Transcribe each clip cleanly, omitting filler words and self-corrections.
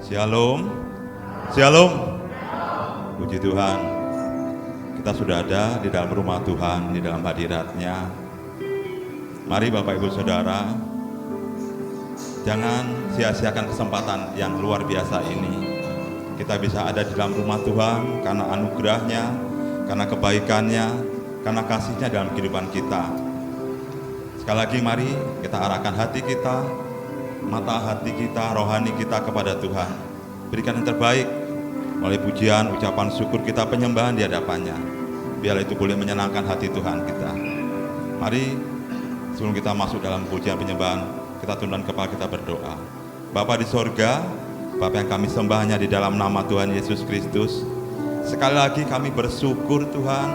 Shalom, Shalom. Puji Tuhan, kita sudah ada di dalam rumah Tuhan, di dalam hadirat-Nya. Mari Bapak Ibu Saudara, jangan sia-siakan kesempatan yang luar biasa ini. Kita bisa ada di dalam rumah Tuhan karena anugerah-Nya, karena kebaikan-Nya, karena kasih-Nya dalam kehidupan kita. Sekali lagi mari kita arahkan hati kita, mata hati kita, rohani kita kepada Tuhan. Berikan yang terbaik melalui pujian, ucapan syukur kita, penyembahan di hadapan-Nya. Biar itu boleh menyenangkan hati Tuhan kita. Mari sebelum kita masuk dalam pujian penyembahan, kita tundukkan kepala kita berdoa. Bapa di sorga, Bapa yang kami sembah hanya di dalam nama Tuhan Yesus Kristus. Sekali lagi kami bersyukur Tuhan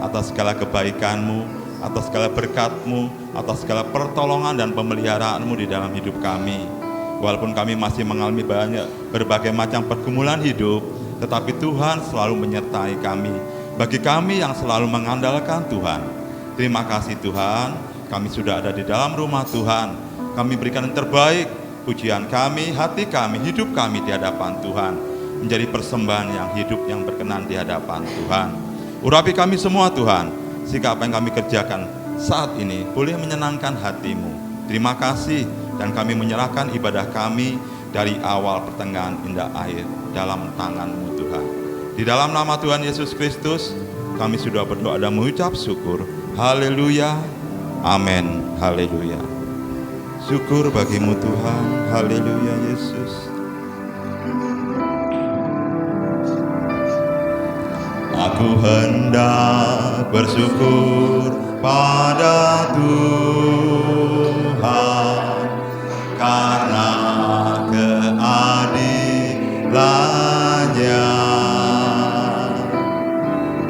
atas segala kebaikan-Mu, atas segala berkat-Mu, atas segala pertolongan dan pemeliharaan-Mu di dalam hidup kami. Walaupun kami masih mengalami berbagai macam pergumulan hidup, tetapi Tuhan selalu menyertai kami. Bagi kami yang selalu mengandalkan Tuhan, terima kasih Tuhan, kami sudah ada di dalam rumah Tuhan. Kami berikan yang terbaik, pujian kami, hati kami, hidup kami di hadapan Tuhan, menjadi persembahan yang hidup, yang berkenan di hadapan Tuhan. Urapi kami semua Tuhan, sehingga apa yang kami kerjakan saat ini boleh menyenangkan hati-Mu. Terima kasih, dan kami menyerahkan ibadah kami dari awal, pertengahan, hingga akhir dalam tangan-Mu Tuhan. Di dalam nama Tuhan Yesus Kristus, kami sudah berdoa dan mengucap syukur. Haleluya, amin, haleluya. Syukur bagi-Mu Tuhan, haleluya Yesus. Aku hendak bersyukur pada Tuhan karena keadilan-Nya,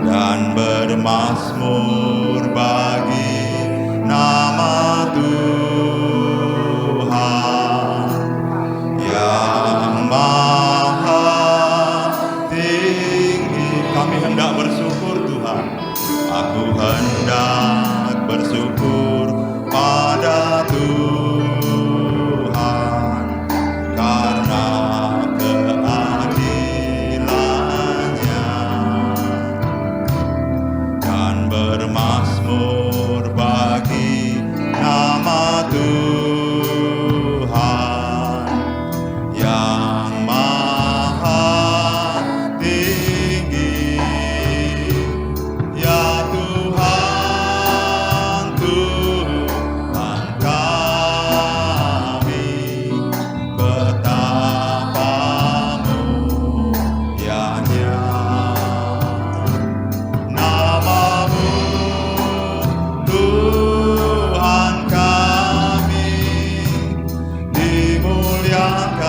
dan bermazmur bagi nama Tuhan yang maha tinggi. Kami hendak bersyukur Tuhan. Aku hendak bersyukur pada Tuhan karena keadilan-Nya, dan bermazmur bagi nama Tuhan yang maha tinggi. Ya Tuhan, Tuhan kami, betapa mulianya nama-Mu, Tuhan kami, dimuliakan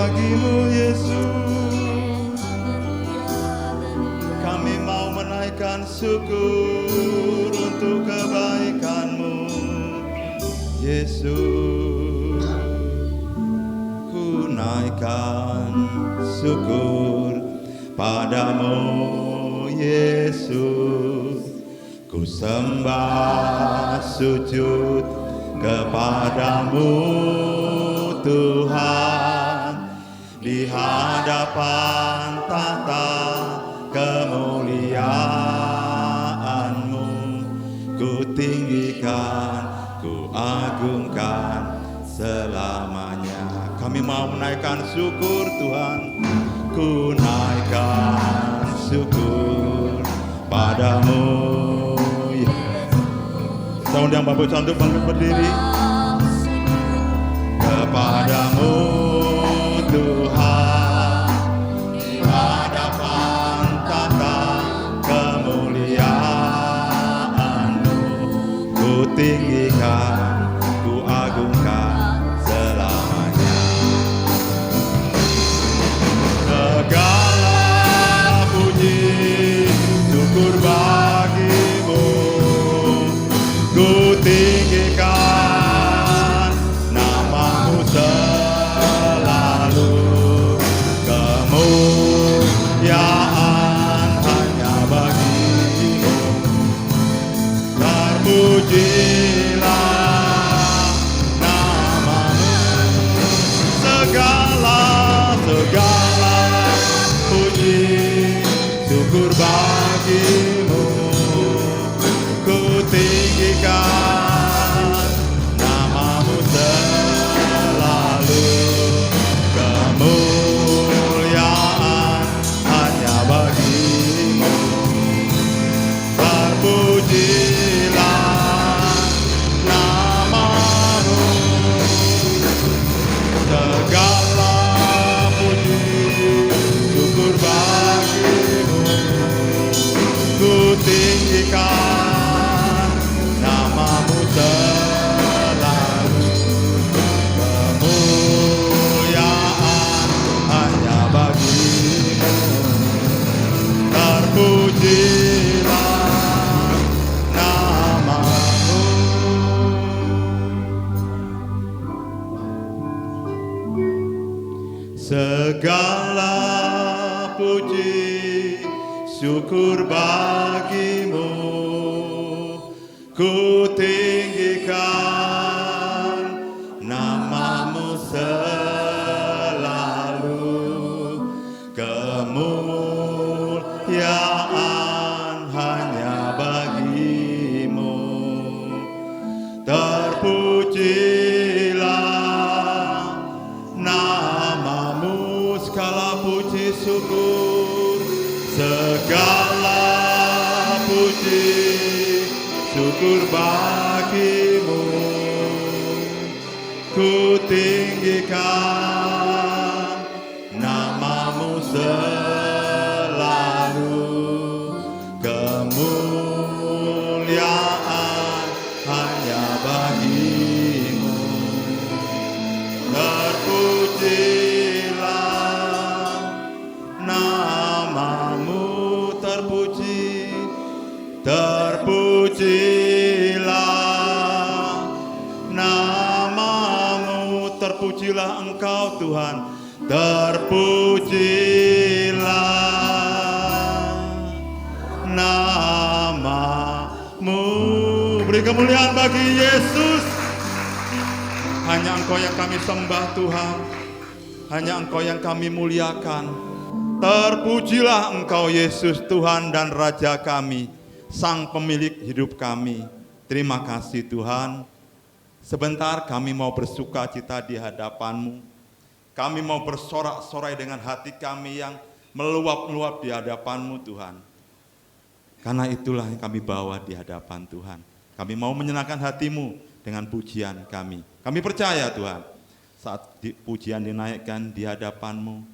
bagimu Yesus. Kami mau menaikkan syukur untuk kebaikan-Mu Yesus. Ku naikkan syukur padamu Yesus. Ku sembah sujud kepadamu Tuhan, di hadapan tahta kemuliaan-Mu. Ku tinggikan, ku agungkan selamanya. Kami mau menaikkan syukur Tuhan. Ku naikkan syukur padamu. Tahun yang Bapak cantik bangkit berdiri. Kepadamu Tuhan, di hadapan tahta kemuliaan-Mu. Ku tinggikan, ku agungkan selamanya. Segala puji syukur bagimu, ku tinggikan nama-Mu selalu. Kemuliaan hanya bagimu. Terpujilah nama-Mu. Segala puji syukur bagimu, ku tinggikan nama-Mu selalu. Kemuliaan hanya bagimu. Terpujilah nama-Mu. Segala puji syukur bagimu, ku tinggikan nama-Mu selalu. Kemuliaan hanya bagimu. Terpujilah nama-Mu. Segala puji syukur bagimu, ku tinggikan nama-Mu selalu. Kemuliaan hanya bagimu. Terpujilah nama-Mu. Segala puji syukur, segala puji syukur bagimu, ku tinggikan nama-Mu selalu. Kemuliaan hanya bagimu. Terpujilah nama-Mu. Terpujilah nama-Mu. Terpujilah Engkau Tuhan. Terpujilah nama-Mu. Beri kemuliaan bagi Yesus. Hanya Engkau yang kami sembah Tuhan. Hanya Engkau yang kami muliakan. Terpujilah Engkau Yesus, Tuhan dan Raja kami, Sang pemilik hidup kami. Terima kasih Tuhan. Sebentar kami mau bersuka cita di hadapan-Mu. Kami mau bersorak-sorai dengan hati kami yang meluap-luap di hadapan-Mu Tuhan. Karena itulah yang kami bawa di hadapan Tuhan. Kami mau menyenangkan hati-Mu dengan pujian kami. Kami percaya Tuhan, saat pujian dinaikkan di hadapan-Mu,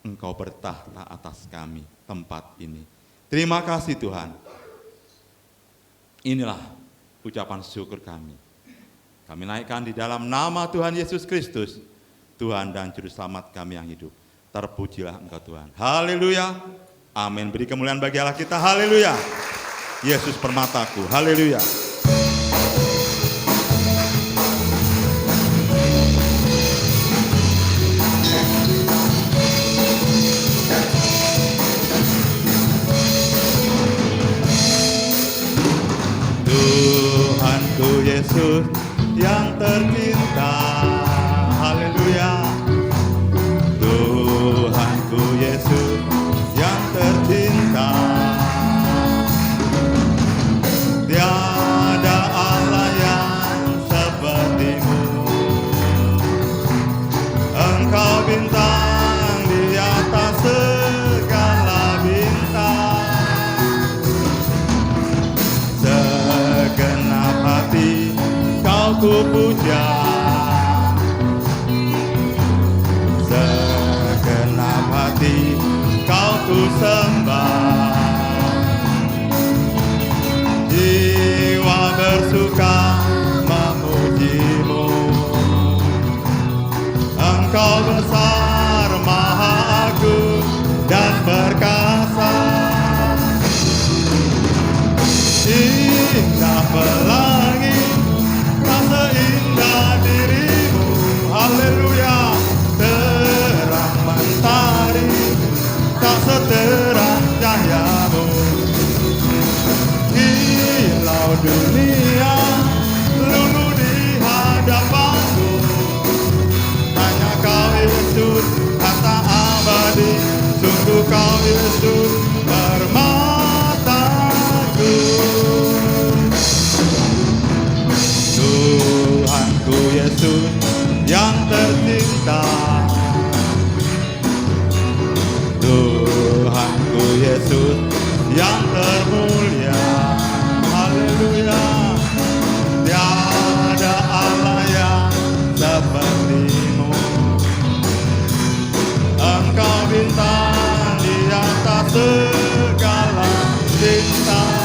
Engkau bertahta atas kami, tempat ini. Terima kasih Tuhan. Inilah ucapan syukur kami. Kami naikkan di dalam nama Tuhan Yesus Kristus, Tuhan dan Juru Selamat kami yang hidup. Terpujilah Engkau Tuhan. Haleluya. Amin. Beri kemuliaan bagi Allah kita. Haleluya. Yesus permataku. Haleluya. Tuhanku Yesus yang tercinta. Haleluya. Tuhanku Yesus yang tercinta. Tiada Allah yang sepertimu. Engkau bintang di atas segala bintang. Segenap hati kau ku puja. Segenap hati kau ku sembah. Jiwa bersuka memujimu. Engkau besar, maha agung dan perkasa. Indah pelangi, tak seindah dirimu. Haleluya. Terang mentari, tak seterang cahayamu. Hilau dunia lulu di hadapanmu. Hanya kau Yesus, harta abadi. Sungguh kau Yesus, permataku. Tuhanku Yesus yang tercinta. Tuhanku Yesus yang termulia. Haleluya. Tiada Allah yang sepertimu. Engkau bintang di atas segala bintang.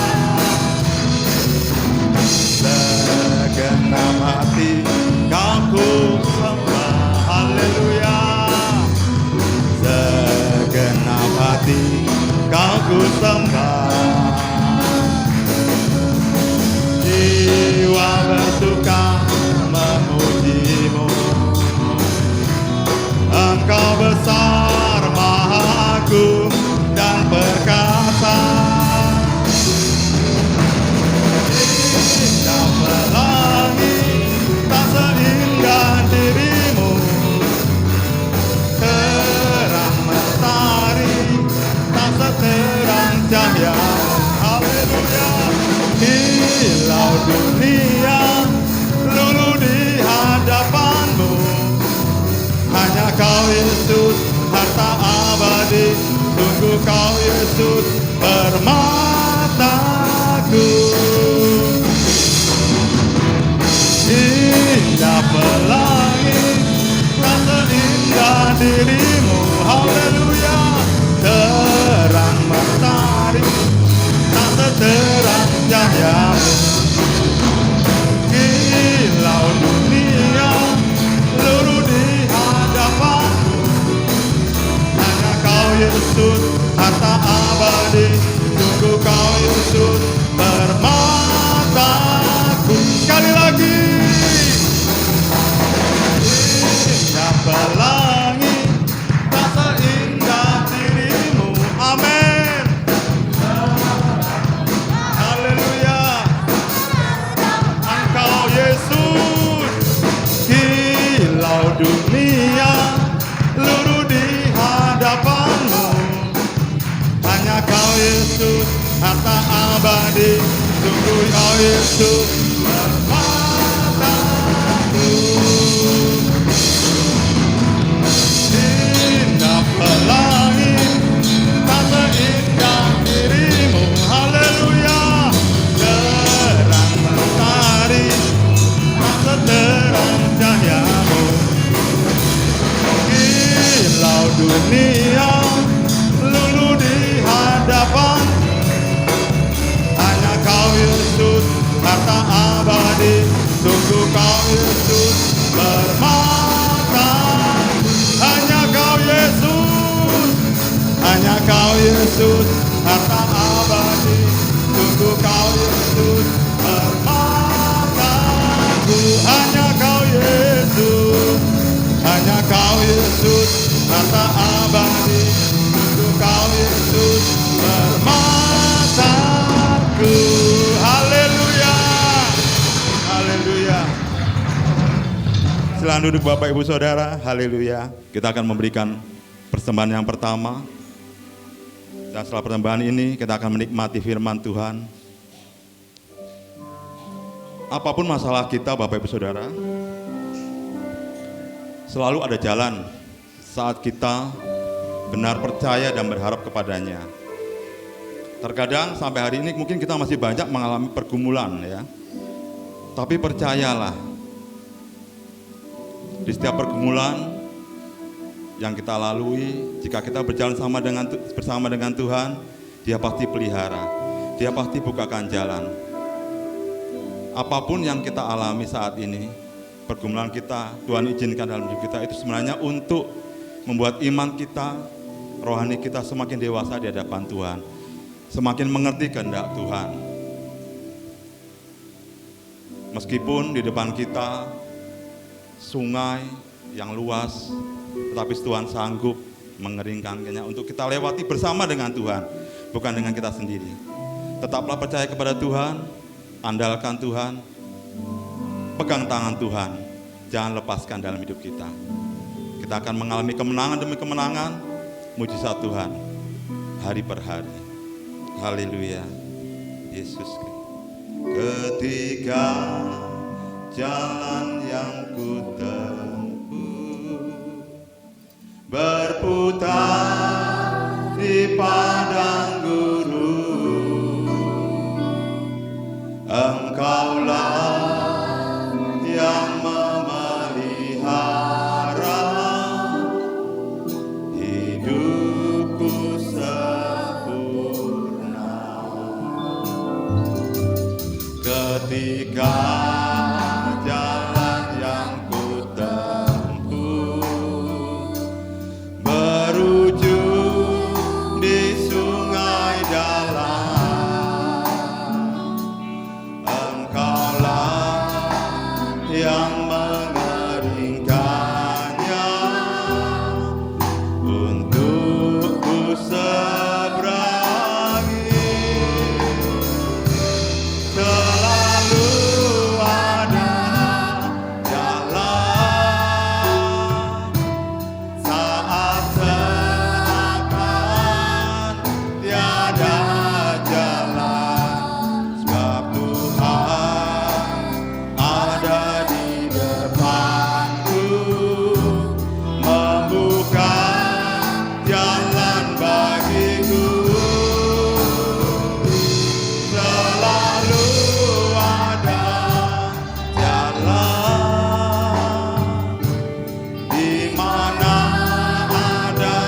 Segenap hati kau ku sembah. Haleluya. Segenap hati kau ku sembah. Jiwa bersuka memujimu. Engkau besar, maha agung dan perkasa. Indah pelangi, tak seindah dirimu. Terang mentari, tak seterang cahayamu. Haleluya. Hilau dunia lulu di hadapanmu. Hanya kau Yesus, harta abadi. Sungguh kau Yesus, permataku. Indah pelangi, tak seindah dirimu. Haleluya. Terang mentari, tak seterang cahayamu. Hilau dunia lulu di hadapanmu. Hanya kau Yesus, harta abadi. Sungguh kau Yesus, permataku. Sekali lagi. Indah pelangi, tak seindah dirimu. Amin. Haleluya. Engkau Yesus. Hilau dunia lulu di hadapanmu. Hanya kau Yesus, harta abadi. Sungguh kau Yesus, permataku. Indah pelangi, tak seindah dirimu. Haleluya. Terang mentari, tak seterang cahayamu. Hilau dunia lulu di hadapan. Hanya kau Yesus, harta abadi. Yesus, harta abadi. Sungguh kau Yesus, permataku. Hanya kau Yesus, hanya kau Yesus, harta abadi. Sungguh kau Yesus, permataku. Haleluya, haleluya. Silakan duduk Bapak Ibu Saudara, haleluya. Kita akan memberikan persembahan yang pertama. Dan setelah persembahan ini kita akan menikmati firman Tuhan. Apapun masalah kita Bapak Ibu Saudara, selalu ada jalan saat kita benar percaya dan berharap kepadanya. Terkadang sampai hari ini mungkin kita masih banyak mengalami pergumulan ya. Tapi percayalah, di setiap pergumulan yang kita lalui, jika kita berjalan bersama dengan Tuhan, Dia pasti pelihara, Dia pasti bukakan jalan. Apapun yang kita alami saat ini, pergumulan kita, Tuhan izinkan dalam hidup kita, itu sebenarnya untuk membuat iman kita, rohani kita semakin dewasa di hadapan Tuhan, semakin mengerti kehendak Tuhan. Meskipun di depan kita sungai yang luas, tetapi Tuhan sanggup mengeringkannya untuk kita lewati bersama dengan Tuhan, bukan dengan kita sendiri. Tetaplah percaya kepada Tuhan, andalkan Tuhan, pegang tangan Tuhan, jangan lepaskan dalam hidup kita. Kita akan mengalami kemenangan demi kemenangan, mujizat Tuhan, hari per hari. Haleluya, Yesus. Ketika jalan yang ku tempuh berputar di padang gurun, Engkaulah yang memelihara hidupku sempurna. Ketika jalan yang ku tempuh berujung di sungai dalam, Engkaulah yang mengeringkannya untuk ku seberangi. Selalu ada jalan saat seakan tiada jalan, sebab Tuhan ada di depanku, membuka jalan bagiku. Selalu ada jalan, di mana ada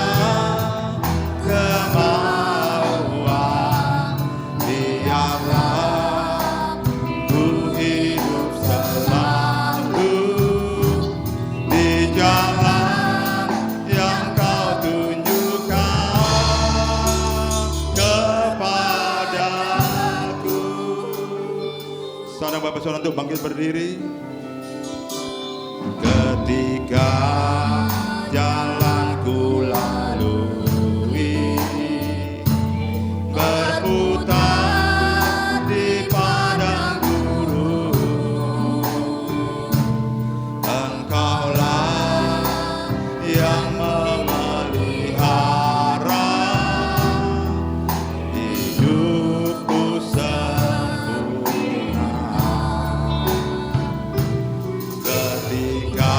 kemauan, biarlah ku hidup selalu di jalan yang kau tunjukkan kepadaku. Saudara Bapak Saudara untuk bangkit berdiri. Ketika jalan ku lalui berputar di padang gurun, Engkaulah yang memelihara hidupku sempurna. Ketika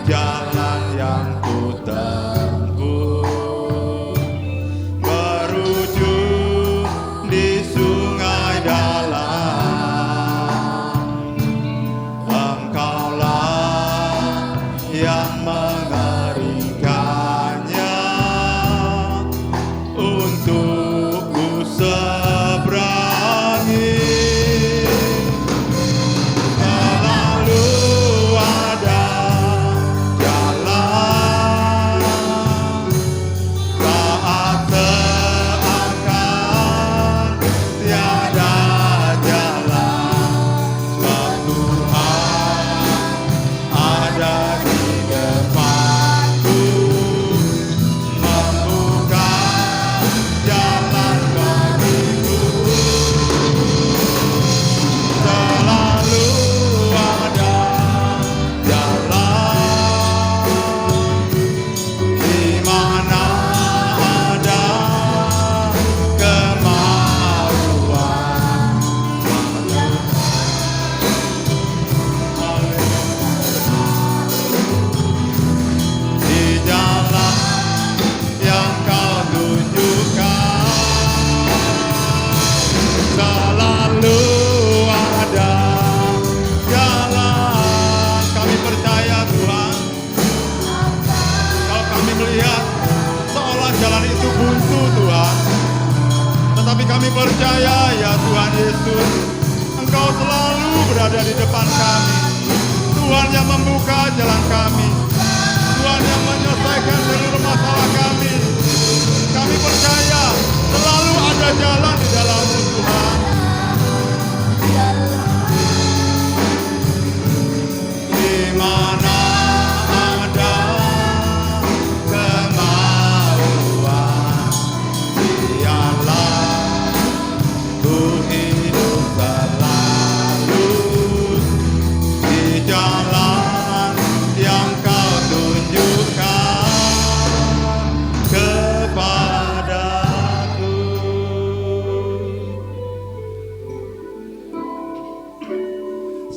jalan yang ku tempuh berujung di sungai dalam, Engkaulah yang mengeringkannya untuk ku seberangi. Selalu ada jalan saat percaya ya Tuhan Yesus, Engkau selalu berada di depan kami. Tuhan yang membuka jalan kami, Tuhan yang menyelesaikan seluruh masalah kami. Kami percaya selalu ada jalan di dalam-Mu Tuhan. Di mana ada kemauan, biarlah ku hidup selalu di jalan yang Kau tunjukkan kepadaku.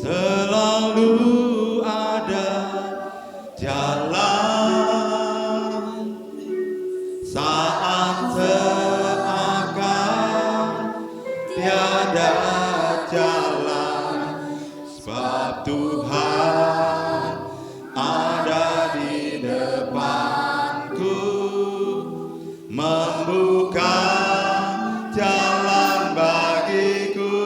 Selalu ada jalan saat seakan tiada jalan, sebab Tuhan ada di depanku, membuka jalan bagiku.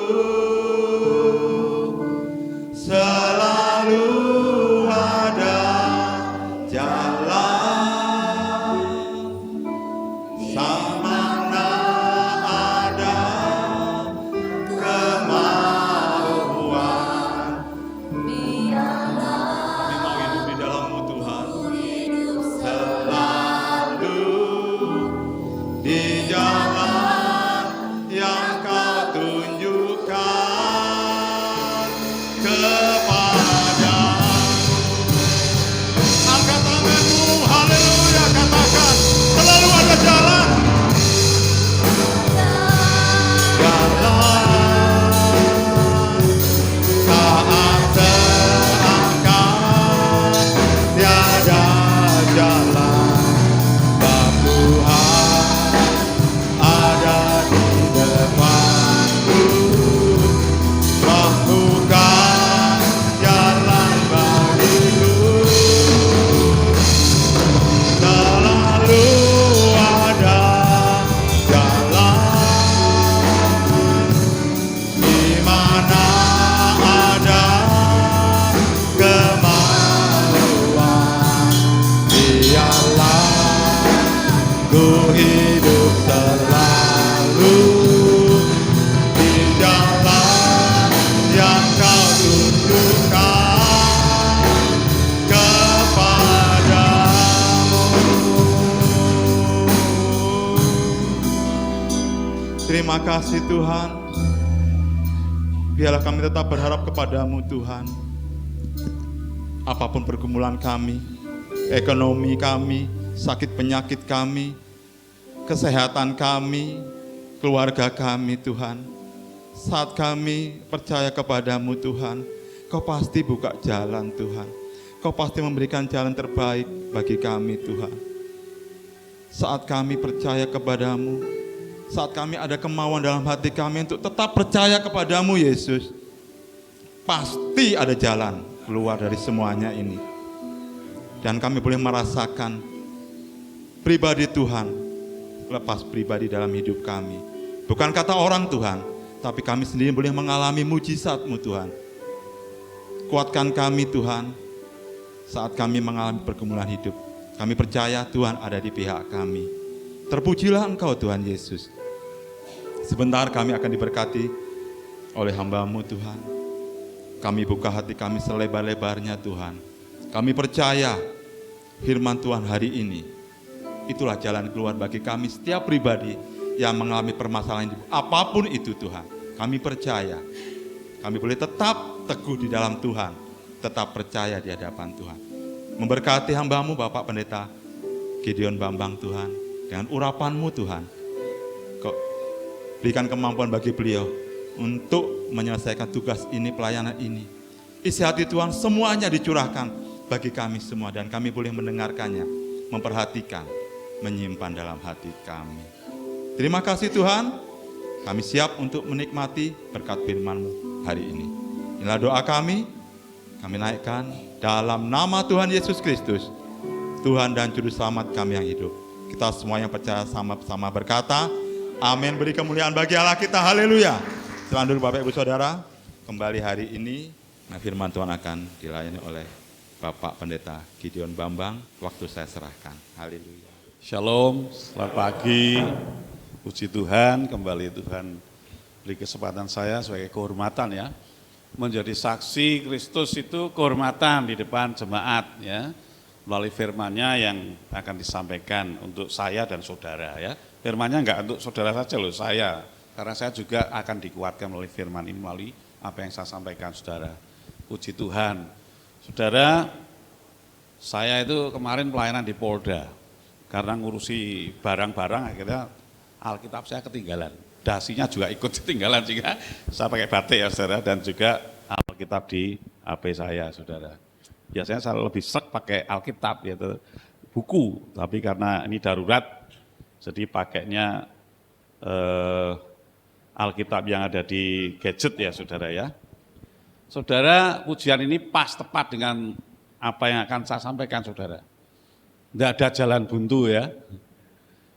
Selalu ada jalan, samana ada kemauan. Kami mau hidup di dalam-Mu Tuhan, selalu di jalan yang Kau tunjukkan kepadamu. Angkat tanganmu, haleluya, katakan selalu ada jalan. Jalan saat seakan tiada jalan, sebab Tuhan ada di depanku, membuka jalan bagiku. Selalu ada jalan, di mana ada kemauan, biarlah ku hidup selalu di jalan yang Kau tunjukkan kepadamu. Terima kasih Tuhan. Biarlah kami tetap berharap kepadamu Tuhan. Apapun pergumulan kami, ekonomi kami, sakit penyakit kami, kesehatan kami, keluarga kami Tuhan. Saat kami percaya kepadamu Tuhan, Kau pasti buka jalan Tuhan. Kau pasti memberikan jalan terbaik bagi kami Tuhan. Saat kami percaya kepadamu, saat kami ada kemauan dalam hati kami untuk tetap percaya kepadamu Yesus, pasti ada jalan keluar dari semuanya ini. Dan kami boleh merasakan pribadi Tuhan lepas pribadi dalam hidup kami. Bukan kata orang Tuhan, tapi kami sendiri boleh mengalami mujizat-Mu Tuhan. Kuatkan kami Tuhan saat kami mengalami pergumulan hidup. Kami percaya Tuhan ada di pihak kami. Terpujilah Engkau Tuhan Yesus. Sebentar kami akan diberkati oleh hamba-Mu Tuhan. Kami buka hati kami selebar-lebarnya Tuhan. Kami percaya firman Tuhan hari ini, itulah jalan keluar bagi kami setiap pribadi yang mengalami permasalahan hidup. Apapun itu Tuhan, kami percaya. Kami boleh tetap teguh di dalam Tuhan, tetap percaya di hadapan Tuhan. Memberkati hamba-Mu Bapak Pendeta Gideon Bambang Tuhan, dengan urapan-Mu Tuhan. Kau berikan kemampuan bagi beliau untuk menyelesaikan tugas ini, pelayanan ini. Isi hati Tuhan semuanya dicurahkan bagi kami semua, dan kami boleh mendengarkannya, memperhatikan, menyimpan dalam hati kami. Terima kasih Tuhan, kami siap untuk menikmati berkat firman-Mu hari ini. Inilah doa kami naikkan dalam nama Tuhan Yesus Kristus, Tuhan dan Juru Selamat kami yang hidup. Kita semua yang percaya sama-sama berkata, Amin. Beri kemuliaan bagi Allah kita. Haleluya. Tuhan dulu Bapak Ibu Saudara, kembali hari ini firman Tuhan akan dilayani oleh Bapak Pendeta Gideon Bambang. Waktu saya serahkan. Haleluya. Shalom, selamat pagi. Puji Tuhan, kembali Tuhan beri kesempatan saya sebagai kehormatan ya. Menjadi saksi Kristus itu kehormatan di depan jemaat ya. Melalui firman-Nya yang akan disampaikan untuk saya dan saudara ya. Firman-Nya enggak untuk saudara saja loh, saya. Karena saya juga akan dikuatkan melalui firman ini, melalui apa yang saya sampaikan saudara. Puji Tuhan. Saudara, saya itu kemarin pelayanan di Polda. Karena ngurusi barang-barang akhirnya Alkitab saya ketinggalan. Dasinya juga ikut ketinggalan sehingga saya pakai batik ya saudara, dan juga Alkitab di HP saya saudara. Biasanya saya lebih sek pakai Alkitab yaitu buku, tapi karena ini darurat jadi pakainya Alkitab yang ada di gadget ya saudara ya. Saudara, pujian ini pas tepat dengan apa yang akan saya sampaikan saudara. Tidak ada jalan buntu ya.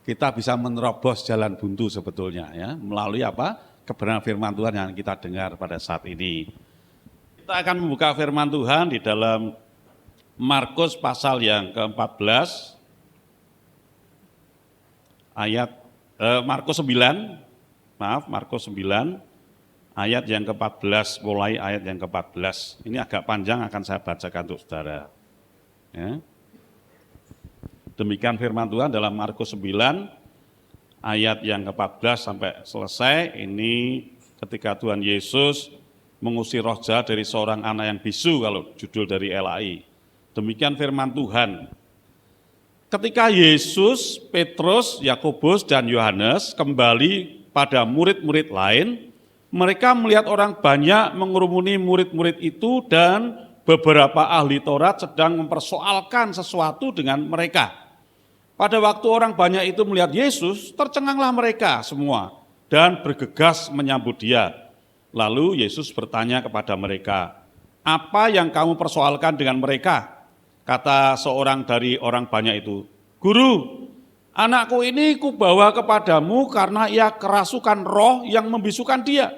Kita bisa menerobos jalan buntu sebetulnya ya, melalui apa? Kebenaran firman Tuhan yang kita dengar pada saat ini. Kita akan membuka firman Tuhan di dalam Markus pasal yang ke-14, Markus 9, ayat yang ke-14, mulai ayat yang ke-14. Ini agak panjang, akan saya bacakan untuk saudara. Ya. Demikian firman Tuhan dalam Markus 9, ayat yang ke-14 sampai selesai. Ini ketika Tuhan Yesus mengusir roh jahat dari seorang anak yang bisu, kalau judul dari LAI. Demikian firman Tuhan. Ketika Yesus, Petrus, Yakobus, dan Yohanes kembali pada murid-murid lain, mereka melihat orang banyak mengurumuni murid-murid itu dan beberapa ahli Taurat sedang mempersoalkan sesuatu dengan mereka. Pada waktu orang banyak itu melihat Yesus, tercenganglah mereka semua dan bergegas menyambut dia. Lalu Yesus bertanya kepada mereka, "Apa yang kamu persoalkan dengan mereka?" Kata seorang dari orang banyak itu, "Guru, anakku ini kubawa kepadamu karena ia kerasukan roh yang membisukan dia.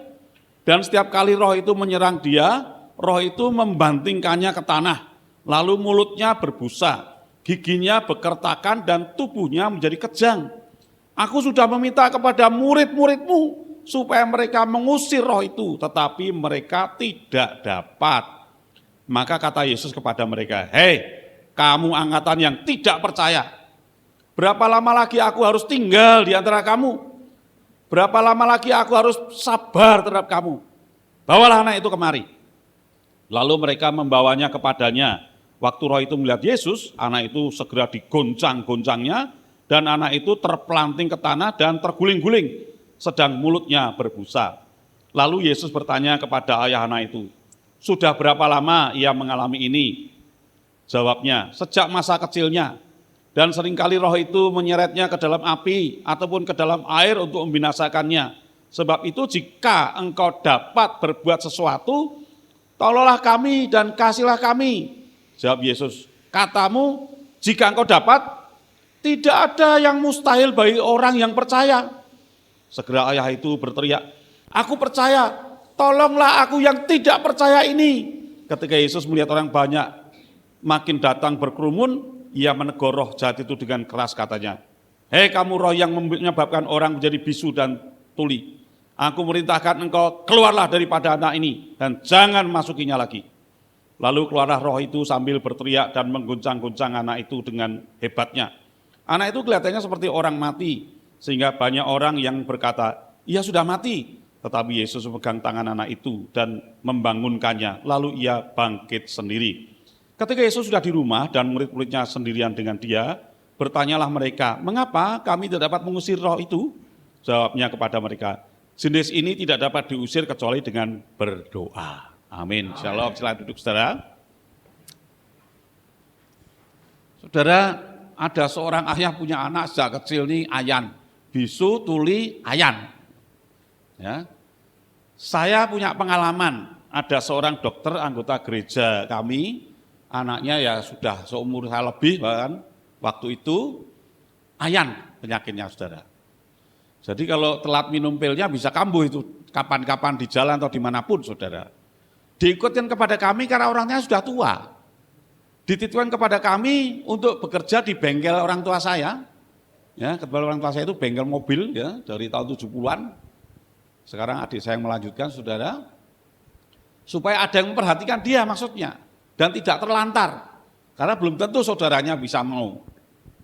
Dan setiap kali roh itu menyerang dia, roh itu membantingkannya ke tanah, lalu mulutnya berbusa, giginya bekertakan dan tubuhnya menjadi kejang. Aku sudah meminta kepada murid-muridmu supaya mereka mengusir roh itu, tetapi mereka tidak dapat." Maka kata Yesus kepada mereka, "Hei, kamu angkatan yang tidak percaya. Berapa lama lagi aku harus tinggal di antara kamu? Berapa lama lagi aku harus sabar terhadap kamu? Bawalah anak itu kemari." Lalu mereka membawanya kepadanya. Waktu roh itu melihat Yesus, anak itu segera digoncang-goncangnya, dan anak itu terpelanting ke tanah dan terguling-guling, sedang mulutnya berbusa. Lalu Yesus bertanya kepada ayah anak itu, "Sudah berapa lama ia mengalami ini?" Jawabnya, "Sejak masa kecilnya, dan seringkali roh itu menyeretnya ke dalam api ataupun ke dalam air untuk membinasakannya. Sebab itu jika engkau dapat berbuat sesuatu, tolonglah kami dan kasihlah kami." Jawab Yesus, "Katamu, jika engkau dapat, tidak ada yang mustahil bagi orang yang percaya." Segera ayah itu berteriak, "Aku percaya, tolonglah aku yang tidak percaya ini." Ketika Yesus melihat orang banyak makin datang berkerumun, ia menegur roh jahat itu dengan keras katanya, "Hei kamu roh yang menyebabkan orang menjadi bisu dan tuli, aku merintahkan engkau keluarlah daripada anak ini dan jangan masukinya lagi." Lalu keluarlah roh itu sambil berteriak dan mengguncang-guncang anak itu dengan hebatnya. Anak itu kelihatannya seperti orang mati, sehingga banyak orang yang berkata, "Ia sudah mati." Tetapi Yesus memegang tangan anak itu dan membangunkannya, lalu ia bangkit sendiri. Ketika Yesus sudah di rumah dan murid-muridnya sendirian dengan dia, bertanyalah mereka, "Mengapa kami tidak dapat mengusir roh itu?" Jawabnya kepada mereka, "Jenis ini tidak dapat diusir kecuali dengan berdoa." Amin. Shalom, silakan duduk saudara. Saudara, ada seorang ayah punya anak sejak kecil nih, ayan. Bisu, tuli, ayan. Ya. Saya punya pengalaman, ada seorang dokter anggota gereja kami, anaknya ya sudah seumur saya lebih bahkan waktu itu, ayan penyakitnya saudara. Jadi kalau telat minum pilnya bisa kambuh itu kapan-kapan di jalan atau dimanapun saudara. Diikutkan kepada kami karena orangnya sudah tua. Dititipkan kepada kami untuk bekerja di bengkel orang tua saya. Ya, kebetulan orang tua saya itu bengkel mobil ya dari tahun 70-an. Sekarang adik saya yang melanjutkan saudara. Supaya ada yang memperhatikan dia maksudnya dan tidak terlantar. Karena belum tentu saudaranya bisa mau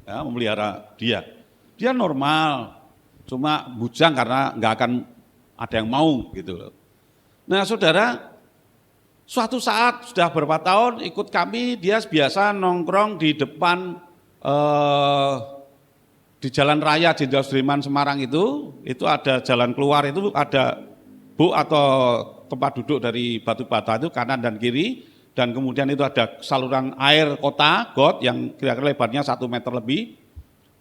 ya, memelihara dia. Dia normal, cuma bujang karena nggak akan ada yang mau gitu. Nah saudara, suatu saat sudah beberapa tahun ikut kami, dia biasa nongkrong di depan di Jalan Raya Jenderal Sudirman Semarang itu ada jalan keluar itu ada bu atau tempat duduk dari batu bata itu kanan dan kiri, dan kemudian itu ada saluran air kota got yang kira-kira lebarnya 1 meter lebih,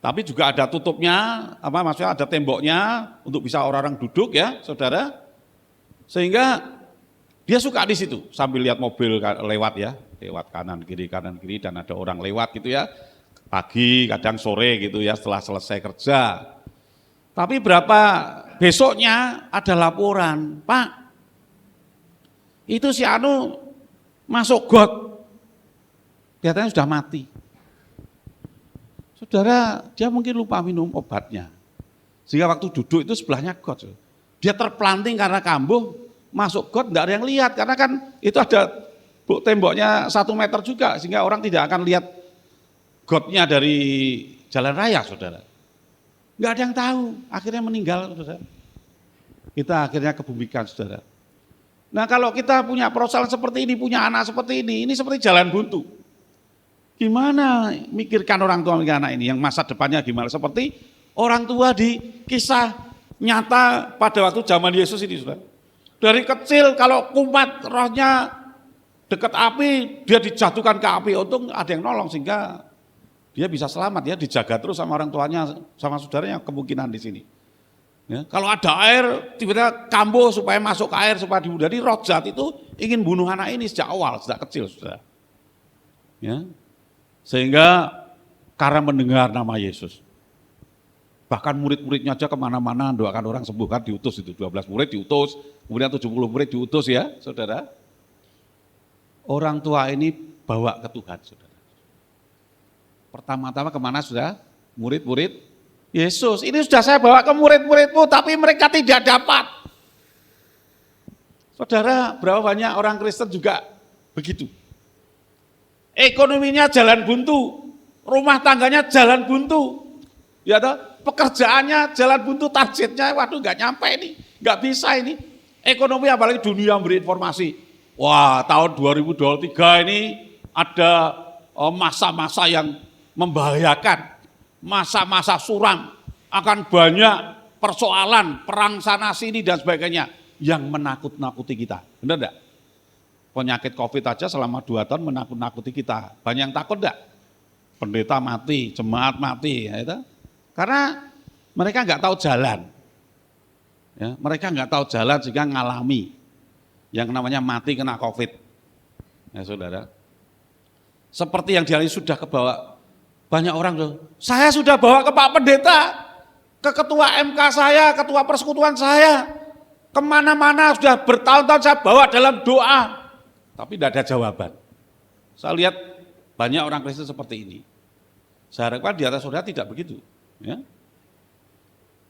tapi juga ada tutupnya, maksudnya ada temboknya untuk bisa orang-orang duduk ya saudara, sehingga dia suka di situ sambil lihat mobil lewat ya, lewat kanan kiri dan ada orang lewat gitu ya, pagi kadang sore gitu ya setelah selesai kerja. Tapi berapa besoknya ada laporan, Pak, itu si Anu masuk got, kelihatannya sudah mati. Saudara, dia mungkin lupa minum obatnya, sehingga waktu duduk itu sebelahnya got. Dia terpelanting karena kambuh, masuk got enggak ada yang lihat, karena kan itu ada temboknya 1 meter juga, sehingga orang tidak akan lihat gotnya dari jalan raya, saudara. Enggak ada yang tahu, akhirnya meninggal, saudara. Kita akhirnya kebumikan, saudara. Nah kalau kita punya persoalan seperti ini, punya anak seperti ini seperti jalan buntu. Gimana mikirkan orang tua mikir anak ini, yang masa depannya gimana? Seperti orang tua di kisah nyata pada waktu zaman Yesus ini, saudara. Dari kecil kalau kumat rohnya dekat api, dia dijatuhkan ke api, untung ada yang nolong sehingga dia bisa selamat ya, dijaga terus sama orang tuanya, sama saudaranya kemungkinan di sini. Ya, kalau ada air, tiba-tiba kambuh supaya masuk ke air, supaya dibunuh. Jadi roh jahat itu ingin bunuh anak ini sejak awal, sejak kecil, saudara. Ya, sehingga karena mendengar nama Yesus, bahkan murid-muridnya aja kemana-mana doakan orang sembuh, kan diutus itu, 12 murid diutus, kemudian 70 murid diutus ya, saudara. Orang tua ini bawa ke Tuhan, saudara. Pertama-tama kemana sudah? Murid-murid Yesus, ini sudah saya bawa ke murid-muridmu, tapi mereka tidak dapat. Saudara, berapa banyak orang Kristen juga begitu. Ekonominya jalan buntu, rumah tangganya jalan buntu, ya toh, pekerjaannya jalan buntu, targetnya, waduh nggak nyampe ini, nggak bisa ini. Ekonomi apalagi dunia beri informasi, wah tahun 2023 ini ada masa-masa yang membahayakan. Masa-masa suram, akan banyak persoalan, perang sana sini dan sebagainya yang menakut-nakuti kita. Benar enggak? Penyakit COVID aja selama 2 tahun menakut-nakuti kita. Banyak yang takut enggak? Pendeta mati, jemaat mati, ya itu. Karena mereka enggak tahu jalan. Ya, mereka enggak tahu jalan sehingga ngalami yang namanya mati kena COVID. Ya saudara. Seperti yang dialami sudah kebawa. Banyak orang tuh, saya sudah bawa ke Pak Pendeta, ke ketua MK saya, ketua persekutuan saya, kemana-mana sudah bertahun-tahun saya bawa dalam doa, tapi tidak ada jawaban. Saya lihat banyak orang Kristen seperti ini. Saya harapkan di atas saudara tidak begitu. Ya.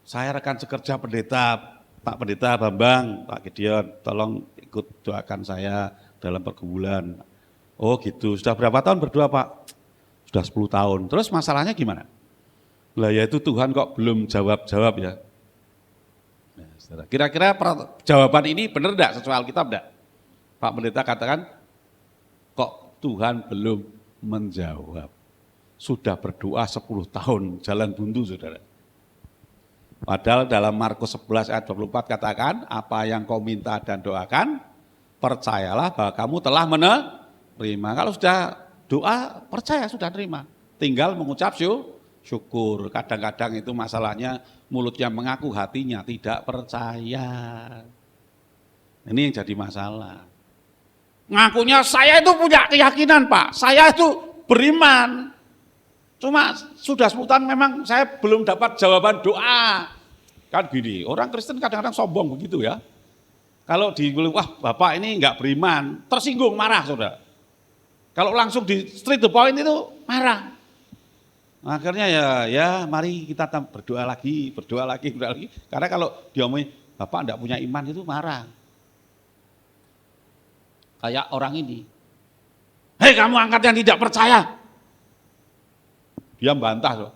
Saya rekan sekerja pendeta, Pak Pendeta Bambang, Pak Gideon, tolong ikut doakan saya dalam pergumulan. Oh gitu, sudah berapa tahun berdoa Pak? Sudah 10 tahun, terus masalahnya gimana? Lah ya itu Tuhan kok belum jawab-jawab ya. Nah, kira-kira jawaban ini benar enggak sesuai Alkitab enggak? Pak Pendeta katakan, kok Tuhan belum menjawab? Sudah berdoa 10 tahun, jalan buntu saudara. Padahal dalam Markus 11 ayat 24 katakan, apa yang kau minta dan doakan, percayalah bahwa kamu telah menerima. Kalau sudah doa, percaya sudah terima. Tinggal mengucap syukur. Kadang-kadang itu masalahnya mulutnya mengaku, hatinya tidak percaya. Ini yang jadi masalah. Ngakunya saya itu punya keyakinan Pak, saya itu beriman. Cuma sudah 10 tahun memang saya belum dapat jawaban doa Kan gini, orang Kristen kadang-kadang sombong begitu ya. Kalau wah Bapak ini enggak beriman, tersinggung, marah saudara. Kalau langsung di straight to point itu marah. Akhirnya ya mari kita berdoa lagi. Karena kalau diomongin Bapak enggak punya iman itu marah. Kayak orang ini. Hei kamu angkat yang tidak percaya. Dia membantah loh.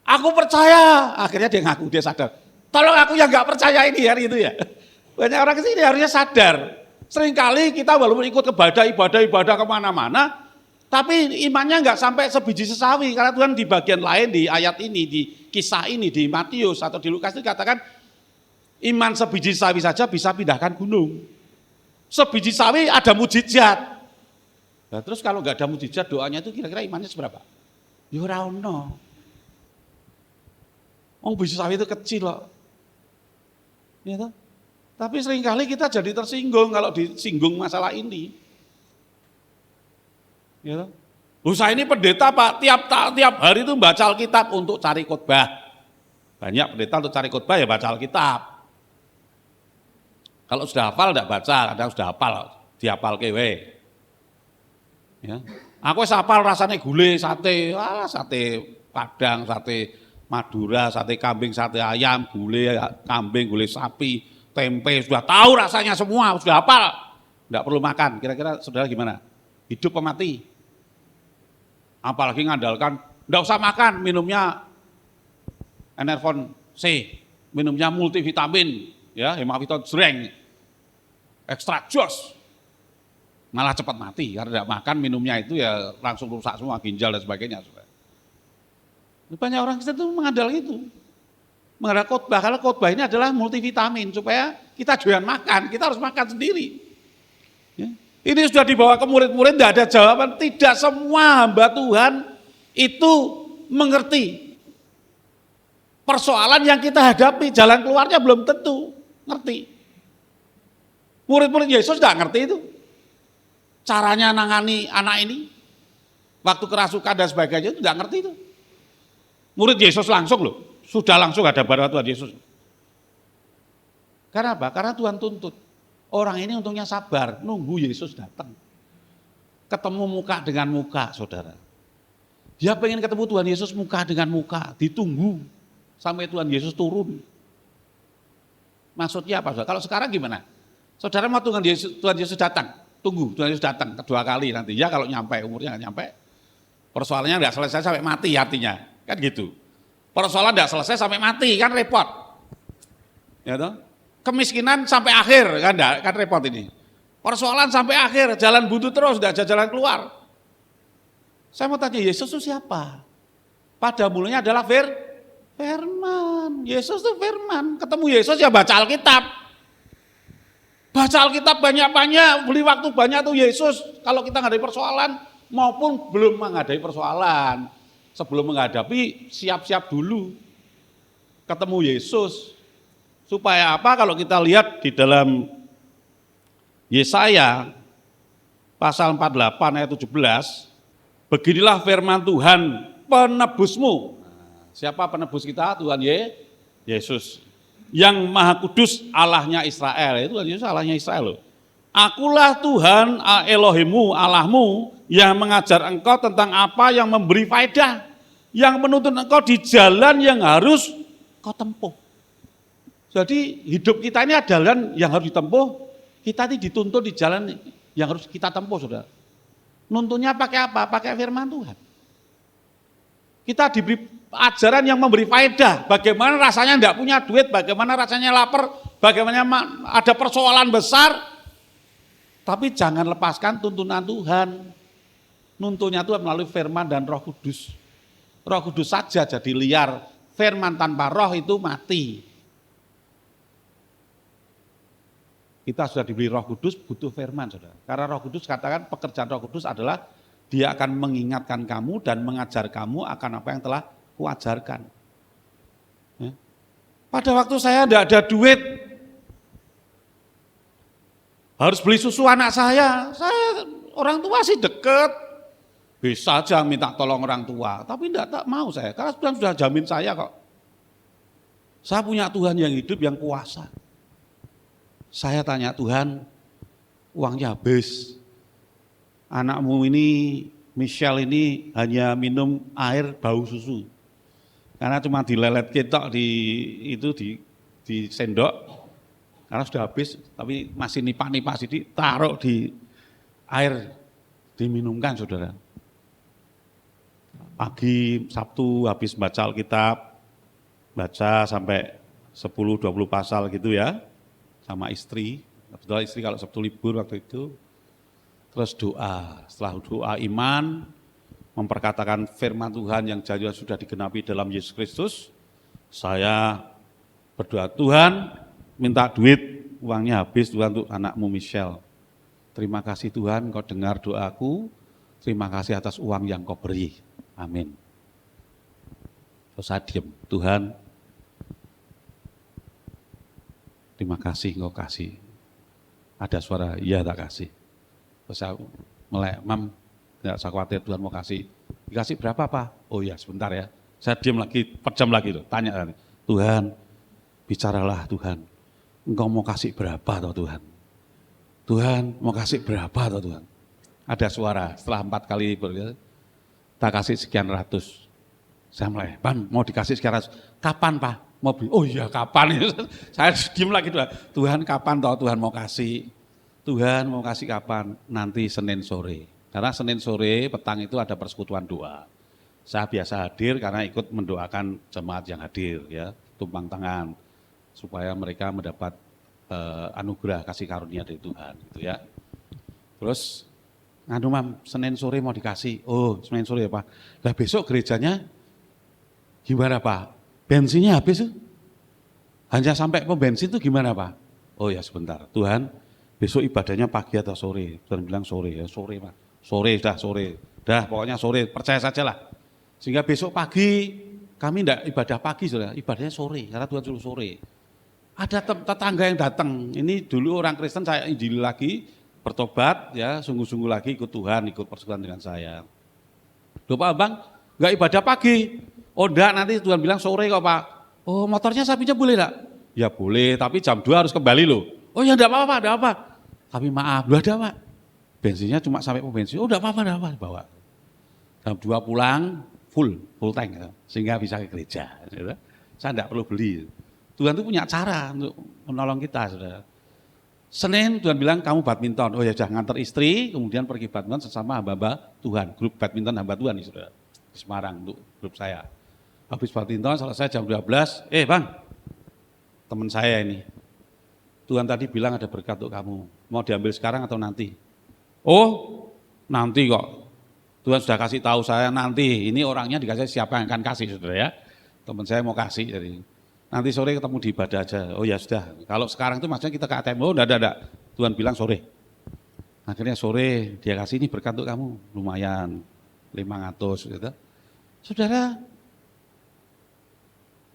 Aku percaya. Akhirnya dia ngaku, dia sadar. Tolong aku yang enggak percaya ini hari itu ya. Banyak orang kesini harusnya sadar. Seringkali kita walaupun ikut ibadah kemana-mana, tapi imannya enggak sampai sebiji sesawi. Karena Tuhan di bagian lain di ayat ini, di kisah ini, di Matius atau di Lukas itu katakan, iman sebiji sawi saja bisa pindahkan gunung. Sebiji sawi ada mujizat. Nah, terus kalau enggak ada mujizat doanya itu kira-kira imannya seberapa? Ya ora ono. Biji sawi itu kecil loh. Ya toh? Tapi seringkali kita jadi tersinggung kalau disinggung masalah ini. Ya. Loh saya ini pendeta Pak, tiap hari itu baca Alkitab untuk cari khotbah. Banyak pendeta untuk cari khotbah ya baca Alkitab. Kalau sudah hafal enggak baca, kadang sudah hafal, dihafal kewe. Ya. Aku hafal rasanya gulai, sate, sate Padang, sate Madura, sate kambing, sate ayam, gulai kambing, gulai sapi, tempe, sudah tahu rasanya semua, sudah hafal. Enggak perlu makan. Kira-kira saudara gimana? Hidup apa mati? Apalagi ngandalkan, enggak usah makan, minumnya Enervon C, minumnya multivitamin, ya, hemaviton jreng, ekstra jos. Malah cepat mati, karena enggak makan minumnya itu ya langsung rusak semua, ginjal dan sebagainya. Banyak orang Kristen itu mengandalkan itu. Mengandalkan khotbah, kalau khotbah ini adalah multivitamin, supaya kita doyan makan, kita harus makan sendiri. Ya. Ini sudah dibawa ke murid-murid, tidak ada jawaban. Tidak semua hamba Tuhan itu mengerti persoalan yang kita hadapi, jalan keluarnya belum tentu ngerti. Murid-murid Yesus tidak ngerti itu. Caranya nangani anak ini, waktu kerasukan dan sebagainya itu tidak ngerti itu. Murid Yesus langsung loh, sudah langsung ada pada Tuhan Yesus. Karena apa? Karena Tuhan tuntut. Orang ini untungnya sabar, nunggu Yesus datang. Ketemu muka dengan muka, saudara. Dia pengen ketemu Tuhan Yesus muka dengan muka, ditunggu sampai Tuhan Yesus turun. Maksudnya apa, saudara? Kalau sekarang gimana? Saudara mau Tuhan Yesus datang, tunggu Tuhan Yesus datang kedua kali nanti. Ya kalau nyampe, umurnya nggak nyampe, persoalannya nggak selesai sampai mati artinya. Kan gitu. Persoalan tidak selesai sampai mati, kan repot. Ya toh? Kemiskinan sampai akhir, kan repot ini. Persoalan sampai akhir, jalan buntu terus, tidak ada jalan keluar. Saya mau tanya, Yesus itu siapa? Pada mulanya adalah firman. Yesus itu firman. Ketemu Yesus ya baca Alkitab. Baca Alkitab banyak-banyak, beli waktu banyak tuh Yesus. Kalau kita menghadapi persoalan maupun belum menghadapi persoalan. Sebelum menghadapi, siap-siap dulu ketemu Yesus. Supaya apa? Kalau kita lihat di dalam Yesaya pasal 48 ayat 17, beginilah firman Tuhan penebusmu. Siapa penebus kita? Tuhan Yesus. Yang Maha Kudus Allahnya Israel. Itu Tuhan Yesus Allahnya Israel loh. Akulah Tuhan Elohimu, Allahmu, yang mengajar engkau tentang apa yang memberi faedah, yang menuntun engkau di jalan yang harus kau tempuh. Jadi hidup kita ini adalah jalan yang harus ditempuh, kita ini dituntun di jalan yang harus kita tempuh, saudara. Nuntunnya pakai apa? Pakai firman Tuhan. Kita diberi ajaran yang memberi faedah, bagaimana rasanya tidak punya duit, bagaimana rasanya lapar, bagaimana ada persoalan besar, tapi jangan lepaskan tuntunan Tuhan. Nuntunnya Tuhan melalui firman dan Roh Kudus. Roh Kudus saja jadi liar, firman tanpa roh itu mati. Kita sudah diberi Roh Kudus, butuh firman, saudara. Karena Roh Kudus katakan pekerjaan Roh Kudus adalah dia akan mengingatkan kamu dan mengajar kamu akan apa yang telah kuajarkan. Ya. Pada waktu saya tidak ada duit, harus beli susu anak saya orang tua sih deket, bisa aja minta tolong orang tua, tapi tak mau saya, karena sudah jamin saya kok. Saya punya Tuhan yang hidup, yang kuasa. Saya tanya Tuhan, uangnya habis. Anakmu ini, Michelle ini hanya minum air bau susu. Karena cuma dilelet ketok di sendok, karena sudah habis, tapi masih nipak-nipak sedikit, taruh di air, diminumkan saudara. Pagi Sabtu habis baca Alkitab, baca sampai 10-20 pasal gitu ya, sama istri. Kebetulan istri kalau Sabtu libur waktu itu, terus doa. Setelah doa iman, memperkatakan firman Tuhan yang janji sudah digenapi dalam Yesus Kristus, saya berdoa, Tuhan minta duit, uangnya habis Tuhan untuk anakmu Michelle. Terima kasih Tuhan, kau dengar doaku, terima kasih atas uang yang kau beri. Amin. Terus saya diam, Tuhan, terima kasih kau kasih. Ada suara, iya tak kasih. Terus saya melek, Mam, tidak usah khawatir Tuhan mau kasih. Dikasih berapa Pak? Oh iya sebentar ya. Saya diam lagi, pejam lagi tuh, tanya Tuhan, bicaralah Tuhan. Engkau mau kasih berapa toh Tuhan? Tuhan mau kasih berapa toh Tuhan? Ada suara setelah 4 kali tak kasih sekian ratus. Saya mulai, Pan mau dikasih sekian ratus. Kapan Pak? Mau beli? Oh iya kapan? Saya diam lagi Tuhan kapan toh Tuhan mau kasih? Tuhan mau kasih kapan? Nanti Senin sore. Karena Senin sore petang itu ada persekutuan doa. Saya biasa hadir karena ikut mendoakan jemaat yang hadir ya, tumpang tangan supaya mereka mendapat anugerah kasih karunia dari Tuhan gitu ya. Terus Mam, Senin sore mau dikasih. Oh, Senin sore ya Pak. Lah besok gerejanya gimana Pak? Bensinnya habis tuh. Hanya sampai pom bensin itu gimana Pak? Oh ya sebentar. Tuhan, besok ibadahnya pagi atau sore? Tuhan bilang sore ya, sore Pak. Sore dah sore. Dah pokoknya sore, percaya sajalah. Sehingga besok pagi kami enggak ibadah pagi Saudara, ibadahnya sore karena Tuhan suruh sore. Ada tetangga yang datang. Ini dulu orang Kristen saya Injili lagi, bertobat ya, sungguh-sungguh lagi ikut Tuhan, ikut persekutuan dengan saya. Loh Pak Bang, enggak ibadah pagi. Oh enggak, nanti Tuhan bilang sore kok Pak. Oh motornya saya pinjam boleh enggak? Ya boleh, tapi jam 2 harus kembali loh. Oh ya enggak apa-apa, enggak apa. Tapi maaf, enggak ada Pak. Bensinnya cuma sampai pom bensin. Oh enggak apa-apa, enggak apa, bawa. Jam 2 pulang, full tank ya, sehingga bisa ke gereja. Ya. Saya enggak perlu beli. Tuhan itu punya cara untuk menolong kita, Saudara. Senin Tuhan bilang kamu badminton. Oh ya sudah nganter istri, kemudian pergi badminton sesama hamba-hamba Tuhan. Grup badminton hamba Tuhan nih Saudara. Di Semarang untuk grup saya. Habis badminton selesai jam 12, Bang, teman saya ini. Tuhan tadi bilang ada berkat untuk kamu. Mau diambil sekarang atau nanti? Oh, nanti kok. Tuhan sudah kasih tahu saya nanti. Ini orangnya dikasih siapa yang akan kasih Saudara ya. Teman saya mau kasih jadi. Nanti sore ketemu di ibadah aja. Oh ya sudah. Kalau sekarang itu maksudnya kita ke ATM. Oh enggak. Tuhan bilang sore. Akhirnya sore dia kasih ini berkat untuk kamu. Lumayan 500 gitu. Saudara,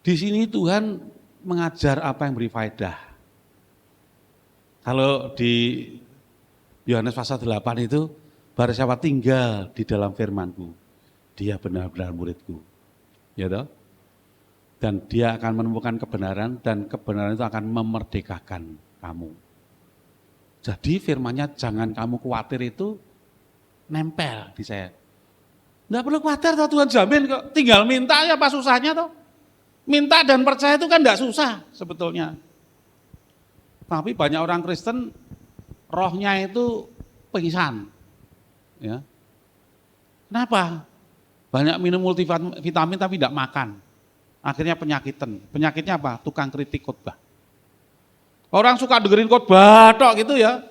di sini Tuhan mengajar apa yang beri faedah. Kalau di Yohanes pasal 8 itu, barang siapa tinggal di dalam firman-Ku, dia benar-benar murid-Ku. Ya toh? Dan dia akan menemukan kebenaran dan kebenaran itu akan memerdekakan kamu. Jadi firman-Nya jangan kamu khawatir itu nempel di saya. Enggak perlu khawatir toh Tuhan jamin kok, tinggal minta ya apa susahnya toh. Minta dan percaya itu kan enggak susah sebetulnya. Tapi banyak orang Kristen rohnya itu pingsan. Ya. Kenapa? Banyak minum multivitamin tapi tidak makan. Akhirnya penyakitan. Penyakitnya apa? Tukang kritik khotbah. Orang suka dengerin khotbah tok gitu ya.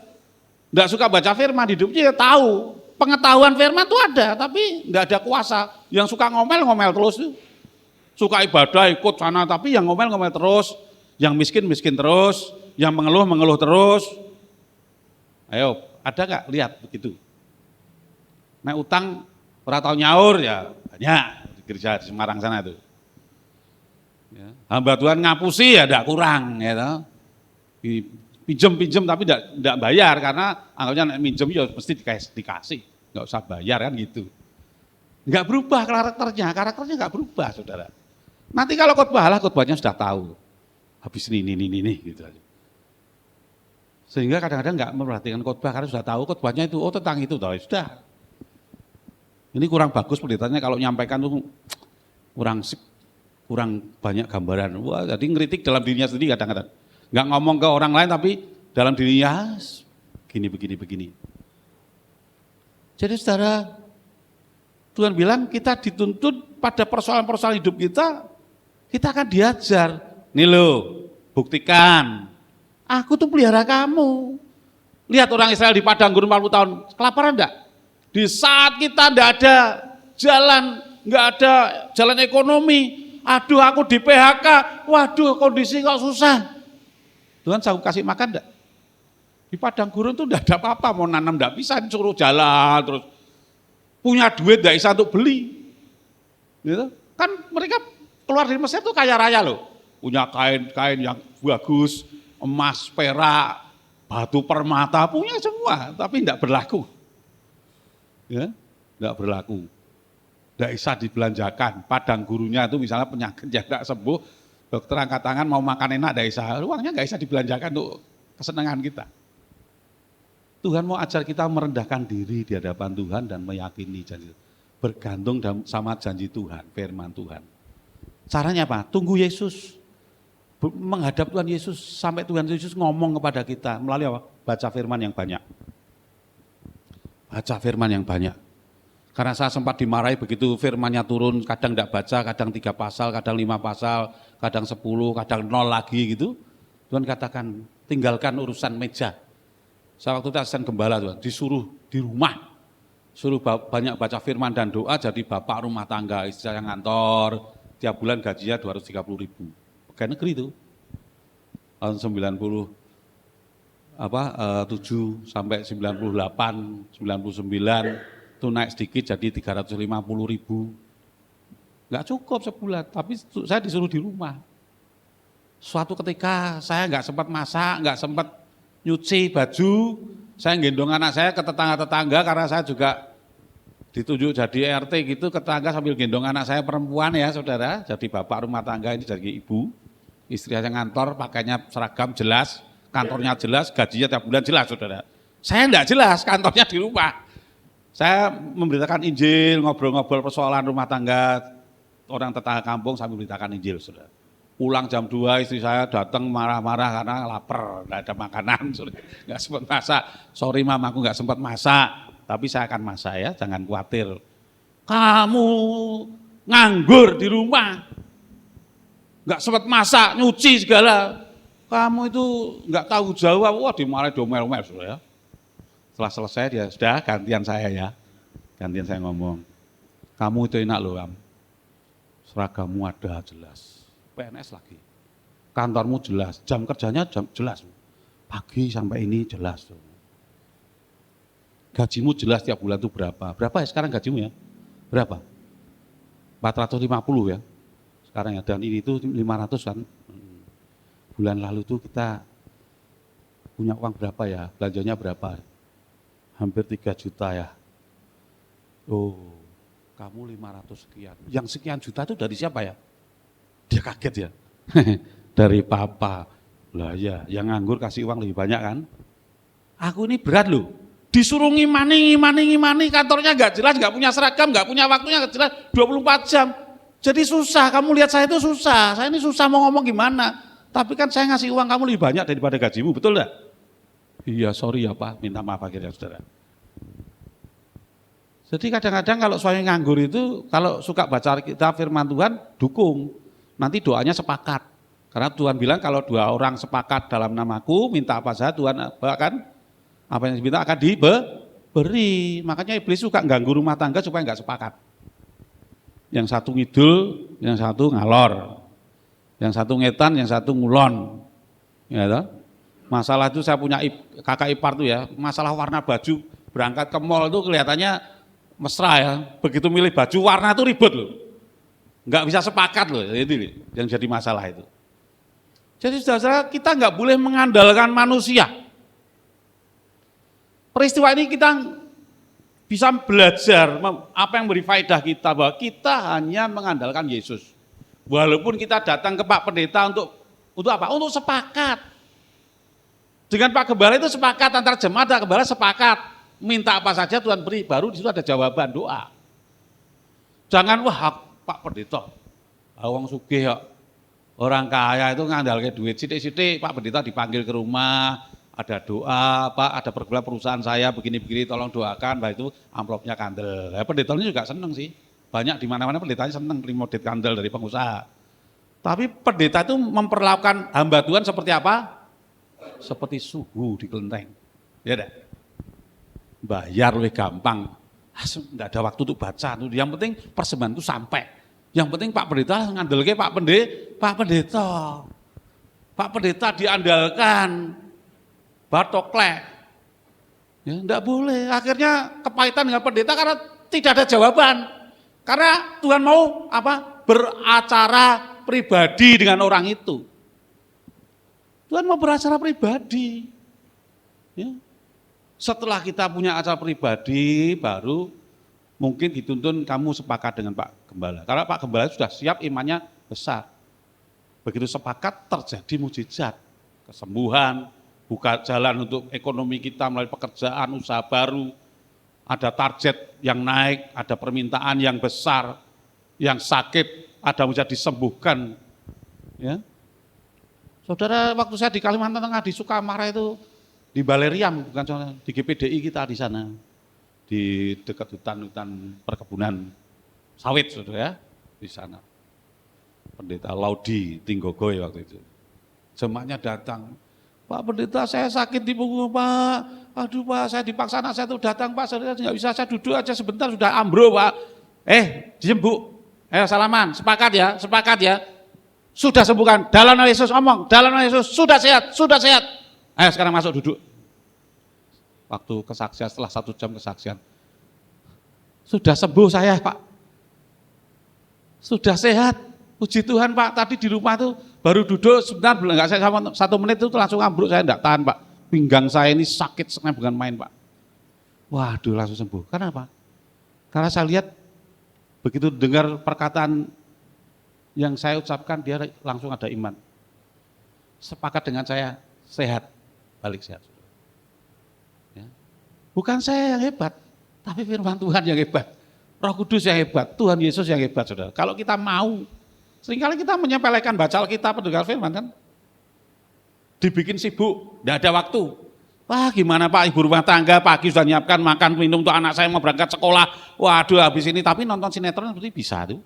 Enggak suka baca firman, hidupnya ya tahu. Pengetahuan firman itu ada, tapi enggak ada kuasa. Yang suka ngomel-ngomel terus. Suka ibadah ikut sana, tapi yang ngomel-ngomel terus. Yang miskin-miskin terus. Yang mengeluh-mengeluh terus. Ayo, ada enggak? Lihat begitu. Nek utang ora tau nyaur ya banyak di gereja di Semarang sana itu. Ya. Hamba Tuhan ngapusi ya tidak kurang, ya toh. Pinjem tapi tidak bayar karena anggapnya minjem ya mesti dikasih, nggak usah bayar kan gitu. Nggak berubah karakternya nggak berubah saudara. Nanti kalau khotbahnya sudah tahu, habis ini gitu aja. Sehingga kadang-kadang nggak memperhatikan khotbah karena sudah tahu khotbahnya itu, oh tentang itu, tahu sudah. Ini kurang bagus pendetanya kalau nyampaikan tuh kurang banyak gambaran. Wah, jadi ngeritik dalam dirinya sendiri kadang-kadang. Nggak ngomong ke orang lain tapi dalam dirinya begini. Jadi saudara, Tuhan bilang kita dituntut pada persoalan-persoalan hidup kita akan diajar. Nih loh, buktikan. Aku tuh pelihara kamu. Lihat orang Israel di padang gurun 40 tahun, kelaparan enggak? Di saat kita enggak ada jalan, enggak ada jalan ekonomi, aduh aku di PHK, waduh kondisi kok susah. Tuhan sanggup kasih makan enggak? Di padang gurun tuh enggak ada apa-apa, mau nanam enggak bisa, disuruh jalan terus. Punya duit enggak bisa untuk beli. Gitu. Kan mereka keluar dari Mesir tuh kaya raya loh. Punya kain-kain yang bagus, emas, perak, batu permata, punya semua, tapi tidak berlaku. Ya, tidak berlaku. Tidak bisa dibelanjakan. Padang gurunya itu misalnya penyakit yang tidak sembuh, dokter angkat tangan mau makan enak, tidak bisa. Uangnya tidak bisa dibelanjakan untuk kesenangan kita. Tuhan mau ajar kita merendahkan diri di hadapan Tuhan dan meyakini janji. Bergantung sama janji Tuhan, firman Tuhan. Caranya apa? Tunggu Yesus. Menghadap Tuhan Yesus sampai Tuhan Yesus ngomong kepada kita melalui apa? Baca firman yang banyak. Baca firman yang banyak. Karena saya sempat dimarahi begitu firmannya turun, kadang tidak baca, kadang 3 pasal, kadang 5 pasal, kadang 10, kadang 0 lagi gitu. Tuhan katakan tinggalkan urusan meja. Saya waktu itu asisten gembala Tuhan, disuruh di rumah. Suruh banyak baca firman dan doa jadi bapak rumah tangga, istri saya ngantor, tiap bulan gajinya 230.000. Pegawai negeri itu tahun 7 sampai 98, 99 itu naik sedikit jadi 350.000. Enggak cukup sebulan, tapi saya disuruh di rumah. Suatu ketika saya enggak sempat masak, enggak sempat nyuci baju, saya gendong anak saya ke tetangga-tetangga karena saya juga ditunjuk jadi RT gitu, ke tetangga sambil gendong anak saya perempuan ya saudara, jadi bapak rumah tangga ini jadi ibu. Istri saya ngantor, pakainya seragam jelas, kantornya jelas, gajinya tiap bulan jelas, saudara. Saya enggak jelas, kantornya di rumah. Saya memberitakan Injil, ngobrol-ngobrol persoalan rumah tangga, orang tetangga kampung sambil memberitakan Injil, saudara. Pulang jam 2, istri saya datang marah-marah karena lapar, enggak ada makanan, enggak sempat masak. Sorry mama, aku enggak sempat masak, tapi saya akan masak ya, jangan khawatir. Kamu nganggur di rumah. Enggak sempat masak, nyuci segala. Kamu itu enggak tahu jawab, wah dimarahi domel-mel ya. Setelah selesai dia, sudah gantian saya ya. Gantian saya ngomong. Kamu itu enak loh, seragammu ada jelas. PNS lagi. Kantormu jelas, jam kerjanya jelas. Pagi sampai ini jelas. Gajimu jelas tiap bulan itu berapa? Berapa ya sekarang gajimu ya? Berapa? 450 ya. Sekarang ya, dan ini itu 500 kan. Bulan lalu tuh kita punya uang berapa ya, belanjanya berapa? Hampir 3 juta ya. Oh, kamu 500 sekian. Yang sekian juta itu dari siapa ya? Dia kaget ya. Dari papa. Lah ya, yang nganggur kasih uang lebih banyak kan. Aku ini berat loh. Disuruh ngimani, kantornya gak jelas, gak punya seragam, gak punya waktunya gak jelas, 24 jam. Jadi susah, kamu lihat saya itu susah, saya ini susah mau ngomong gimana. Tapi kan saya ngasih uang kamu lebih banyak daripada gajimu, betul enggak? Iya, sorry ya Pak, minta maaf akhirnya saudara. Jadi kadang-kadang kalau suami nganggur itu, kalau suka baca kita firman Tuhan, dukung. Nanti doanya sepakat. Karena Tuhan bilang kalau 2 orang sepakat dalam namaku, minta apa saja Tuhan akan, apa yang diminta akan diberi. Makanya iblis suka ganggu rumah tangga supaya enggak sepakat. Yang satu ngidul, yang satu ngalor. Yang satu ngetan, yang satu ngulon. Ya, toh? Masalah itu saya punya kakak ipar tuh ya, masalah warna baju, berangkat ke mall itu kelihatannya mesra ya. Begitu milih baju warna itu ribut loh. Enggak bisa sepakat loh, itu yang jadi masalah itu. Jadi saudara, kita enggak boleh mengandalkan manusia. Peristiwa ini kita bisa belajar apa yang beri faedah kita, bahwa kita hanya mengandalkan Yesus. Walaupun kita datang ke Pak Pendeta untuk Untuk apa? Untuk sepakat. Dengan Pak Gembala itu sepakat, antara jemaat dan Gembala sepakat. Minta apa saja Tuhan beri, baru di situ ada jawaban doa. Jangan, wah Pak Pendeta, wong sugih ya, orang kaya itu ngandalke duit sithik-sithik, Pak Pendeta dipanggil ke rumah, ada doa, Pak ada perusahaan saya begini-begini, tolong doakan, bah itu amplopnya kandel. Ya, pendetanya juga seneng sih, banyak di mana-mana pendetanya seneng terima duit kandel dari pengusaha. Tapi pendeta itu memperlakukan hamba Tuhan seperti apa? Seperti suhu di kelenteng. Ya dah. Bayar lebih gampang. Enggak ada waktu untuk baca. Yang penting persembahan itu sampai. Yang penting Pak Pendeta ngandelke Pak Pendeta. Pak Pendeta diandalkan. Batoklek. Ya enggak boleh. Akhirnya kepahitan dengan pendeta karena tidak ada jawaban. Karena Tuhan mau apa? Beracara pribadi dengan orang itu. Tuhan mau beracara pribadi. Ya. Setelah kita punya acara pribadi, baru mungkin dituntun kamu sepakat dengan Pak Gembala. Karena Pak Gembala sudah siap, imannya besar. Begitu sepakat terjadi mujizat, kesembuhan, buka jalan untuk ekonomi kita melalui pekerjaan, usaha baru, ada target yang naik, ada permintaan yang besar, yang sakit, ada bisa disembuhkan. Ya. Saudara, waktu saya di Kalimantan Tengah, di Sukamara itu, di Baleriam, bukan cuma di GPDI kita di sana, di dekat hutan perkebunan sawit, saudara ya, di sana. Pendeta Laudi Tinggogoy waktu itu. Jemaatnya datang, Pak Pendeta saya sakit di punggung Pak, aduh Pak saya dipaksa anak saya tuh datang Pak, saya nggak bisa, saya duduk aja sebentar sudah ambro Pak. Diem Bu, ayo salaman, sepakat ya. Sudah sembuhkan, dalam nama Yesus omong, dalam nama Yesus sudah sehat. Ayo sekarang masuk duduk. Waktu kesaksian, setelah 1 jam kesaksian, sudah sembuh saya Pak, sudah sehat, puji Tuhan Pak. Tadi di rumah tuh baru duduk sebentar, nggak saya sama 1 menit itu langsung ambruk, saya enggak tahan Pak. Pinggang saya ini sakit sekali, bukan main Pak. Waduh langsung sembuh, kenapa? Karena saya lihat begitu dengar perkataan yang saya ucapkan, dia langsung ada iman. Sepakat dengan saya, sehat, balik sehat. Ya. Bukan saya yang hebat, tapi firman Tuhan yang hebat. Roh Kudus yang hebat, Tuhan Yesus yang hebat, saudara. Kalau kita mau, seringkali kita menyepelekan baca Alkitab, pendengar firman kan, dibikin sibuk, tidak ada waktu. Wah gimana Pak, ibu rumah tangga pagi sudah nyiapkan makan minum untuk anak saya mau berangkat sekolah. Waduh habis ini, tapi nonton sinetron seperti bisa tuh.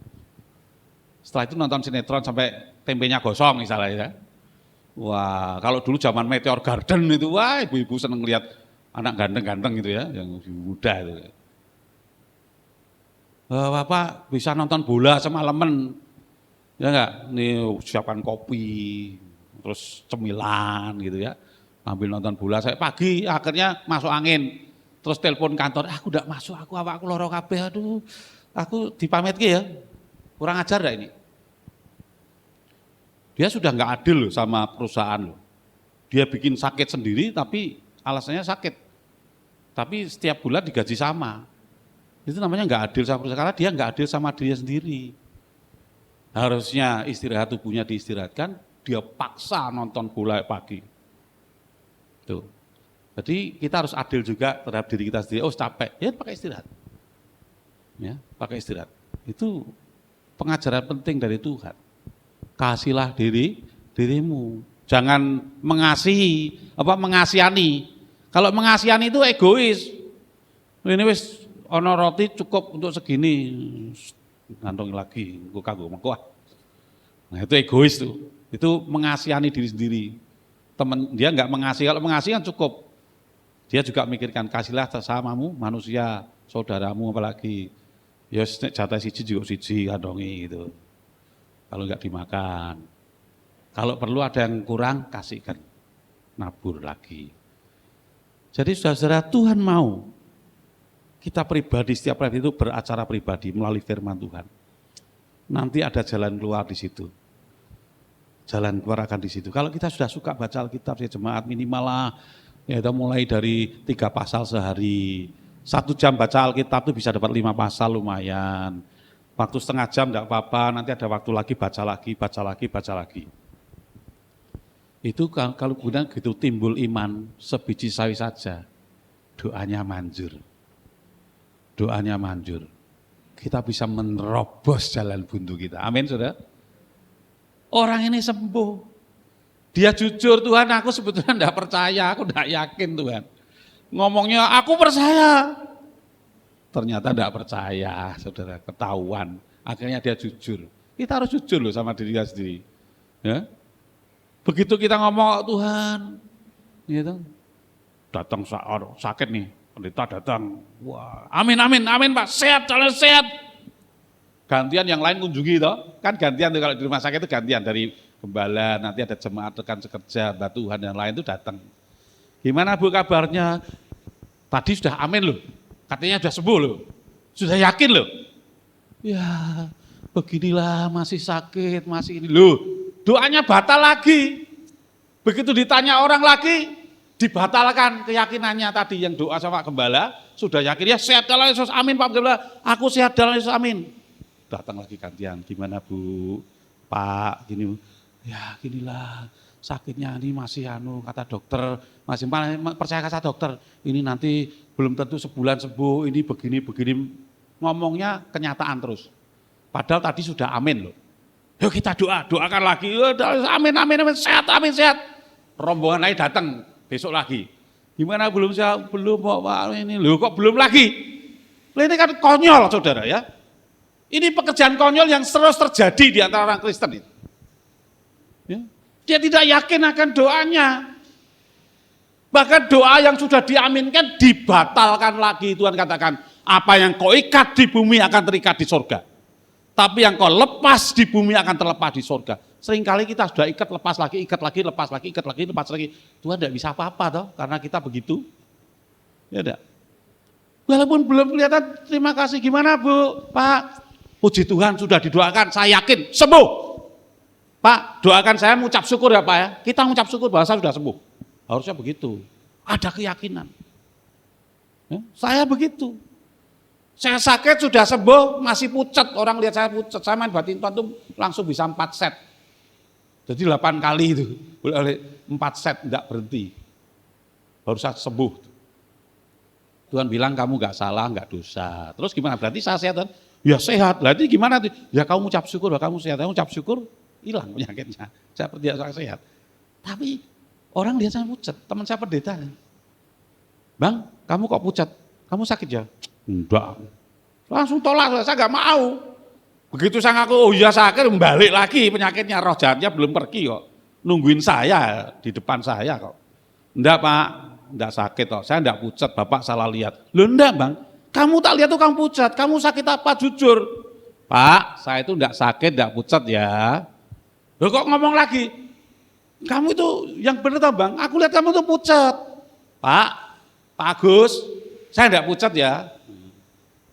Setelah itu nonton sinetron sampai tempenya gosong misalnya ya. Wah, kalau dulu zaman Meteor Garden itu, wah ibu-ibu seneng lihat anak ganteng-ganteng gitu ya, yang muda itu. Bapak bisa nonton bola semalaman, ya enggak? Nih siapkan kopi, terus cemilan gitu ya. Ambil nonton bola, saya pagi akhirnya masuk angin. Terus telepon kantor, aku enggak masuk, aku loro kabeh, aduh. Aku dipametke ya. Kurang ajar enggak ini? Dia sudah enggak adil loh sama perusahaan loh. Dia bikin sakit sendiri tapi alasannya sakit. Tapi setiap bulan digaji sama. Itu namanya enggak adil sama perusahaan, karena dia enggak adil sama dirinya sendiri. Harusnya istirahat tubuhnya diistirahatkan, dia paksa nonton bola pagi. Tuh. Jadi kita harus adil juga terhadap diri kita sendiri. Oh capek, ya pakai istirahat. Ya, pakai istirahat. Itu pengajaran penting dari Tuhan. Kasihlah dirimu. Jangan mengasihani. Kalau mengasihani itu egois. Ini wis ono roti cukup untuk segini, ngantong lagi, gue kagum mengkuah. Nah itu egois tuh. Itu mengasihani diri sendiri. Teman dia enggak mengasihi, kalau mengasihi kan cukup. Dia juga mikirkan kasihlah sesamamu manusia, saudaramu apalagi. Ya jatah siji juga siji kandongi gitu. Kalau enggak dimakan. Kalau perlu ada yang kurang, kasihkan. Nabur lagi. Jadi saudara, Tuhan mau kita pribadi, setiap pribadi itu beracara pribadi melalui firman Tuhan. Nanti ada jalan keluar di situ. Jalan keluar akan di situ. Kalau kita sudah suka baca Alkitab, ya jemaat minimal lah, ya kita mulai dari 3 pasal sehari. 1 jam baca Alkitab itu bisa dapat 5 pasal lumayan. Waktu setengah jam enggak apa-apa, nanti ada waktu lagi baca lagi. Itu kalau kemudian gitu timbul iman sebiji sawi saja, doanya manjur. Doanya manjur. Kita bisa menerobos jalan buntu kita. Amin, saudara. Orang ini sembuh. Dia jujur, Tuhan aku sebetulnya enggak percaya, aku enggak yakin Tuhan. Ngomongnya aku percaya. Ternyata enggak percaya, saudara, ketahuan. Akhirnya dia jujur. Kita harus jujur loh sama diri kita sendiri. Ya. Begitu kita ngomong Tuhan, gitu, datang sakit nih, pendeta datang, wah, amin amin amin Pak, sehat, jalan sehat. Gantian yang lain kunjungi toh, kan gantian tuh kalau di rumah sakit itu gantian dari gembala, nanti ada jemaat rekan sekerja, mbak Tuhan dan lain itu datang. Gimana Bu kabarnya? Tadi sudah amin loh, katanya sudah sembuh loh, sudah yakin loh. Ya beginilah masih sakit, masih ini loh. Doanya batal lagi. Begitu ditanya orang lagi, dibatalkan keyakinannya tadi yang doa sama gembala, sudah yakin ya sehat dalam Yesus amin Pak Gembala, aku sehat dalam Yesus amin. Datang lagi gantian, gimana Bu, Pak, gini, ya ginilah sakitnya ini masih kata dokter, masih percaya kata dokter, ini nanti belum tentu sebulan sembuh, ini begini, ngomongnya kenyataan terus. Padahal tadi sudah amin loh. Yuk kita doakan lagi, amin, sehat, amin, sehat. Rombongan lain datang besok lagi. Gimana belum sehat? Belum Pak, ini loh kok belum lagi? Ini kan konyol saudara ya. Ini pekerjaan konyol yang terus terjadi di antara orang Kristen itu. Ya. Dia tidak yakin akan doanya. Bahkan doa yang sudah diaminkan dibatalkan lagi. Tuhan katakan, apa yang kau ikat di bumi akan terikat di sorga. Tapi yang kau lepas di bumi akan terlepas di sorga. Seringkali kita sudah ikat, lepas lagi, lepas lagi, ikat lagi, lepas lagi. Tuhan tidak bisa apa-apa toh, karena kita begitu. Ya enggak? Walaupun belum kelihatan, terima kasih. Gimana Bu? Pak, puji Tuhan sudah didoakan, saya yakin sembuh. Pak, doakan saya mengucap syukur ya Pak ya. Kita mengucap syukur bahwa saya sudah sembuh. Harusnya begitu. Ada keyakinan. Ya, saya begitu. Saya sakit sudah sembuh, masih pucat. Orang lihat saya pucat, saya main badminton tuh langsung bisa 4 set. Jadi 8 kali itu, oleh 4 set, enggak berhenti. Baru saya sembuh. Tuhan bilang kamu enggak salah, enggak dosa. Terus gimana? Berarti saya sehat kan? Ya sehat, berarti gimana? Ya kamu ucap syukur bahwa kamu sehat. Kamu ucap syukur, hilang penyakitnya. Saya percaya sehat. Tapi orang lihat saya pucat, teman saya pendeta. Bang, kamu kok pucat? Kamu sakit ya? Enggak. Langsung tolak, saya enggak mau. Begitu saya ngaku, oh iya sakit, balik lagi penyakitnya, roh jahatnya belum pergi kok. Nungguin saya di depan saya kok. Enggak Pak, enggak sakit kok, saya enggak pucat, Bapak salah lihat. Loh enggak Bang, kamu tak lihat tuh kamu pucat, kamu sakit apa jujur? Pak, saya itu enggak sakit, enggak pucat ya. Loh kok ngomong lagi? Kamu itu yang benar tau Bang, aku lihat kamu tuh pucat. Pak Agus, saya enggak pucat ya.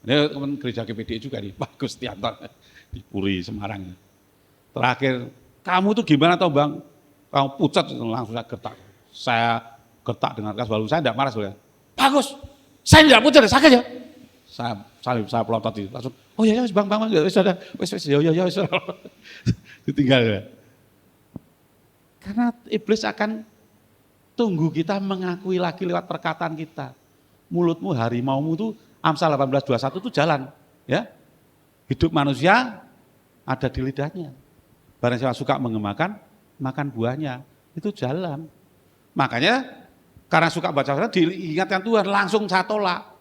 Ini teman gereja GPD juga nih, Pak Gus Tianto di Puri, Semarang. Terakhir, kamu tuh gimana tau Bang? Kamu pucat, langsung saya gertak. Saya gertak dengan keras, lalu saya enggak marah sebenarnya. Pak Gus, saya enggak pucat, sakit ya? Saya pelotot itu, langsung, oh iya, Bang, wis, ditinggal ya. Karena iblis akan tunggu kita mengakui lagi lewat perkataan kita. Mulutmu, harimaumu itu Amsal 18:21 itu jalan, ya. Hidup manusia ada di lidahnya. Barang siapa suka mengemakan, makan buahnya, itu jalan. Makanya karena suka baca Quran diingatkan Tuhan, langsung saya tolak.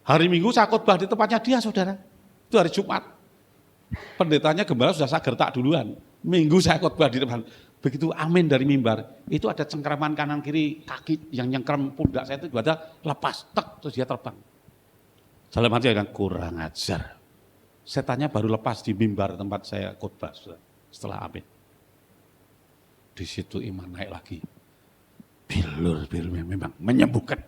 Hari Minggu saya khotbah di tempatnya dia, saudara. Itu hari Jumat. Pendetanya gembala sudah saya gertak duluan. Minggu saya khotbah di depan. Begitu amin dari mimbar, itu ada cengkraman kanan kiri kaki yang nyengkram pundak saya itu ada lepas, tek, terus dia terbang. Dalam hati saya kurang ajar. Setannya baru lepas di mimbar tempat saya khotbah setelah amin. Di situ iman naik lagi. Bilur memang menyembuhkan.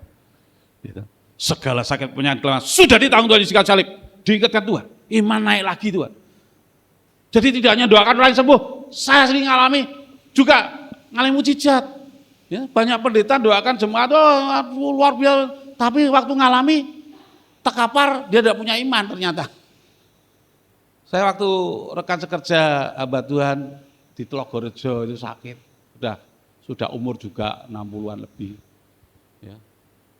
Gitu. Segala sakit penyakit sudah ditanggung Tuhan di kayu salib. Diingatkan Tuhan, iman naik lagi Tuhan. Jadi tidak hanya doakan orang sembuh, saya sering alami juga ngalami mujizat. Ya, banyak pendeta doakan jemaat, oh luar biasa, tapi waktu ngalami terkapar dia tidak punya iman ternyata. Saya waktu rekan sekerja hamba Tuhan di Telogorejo itu sakit, sudah umur juga 60-an lebih. Ya.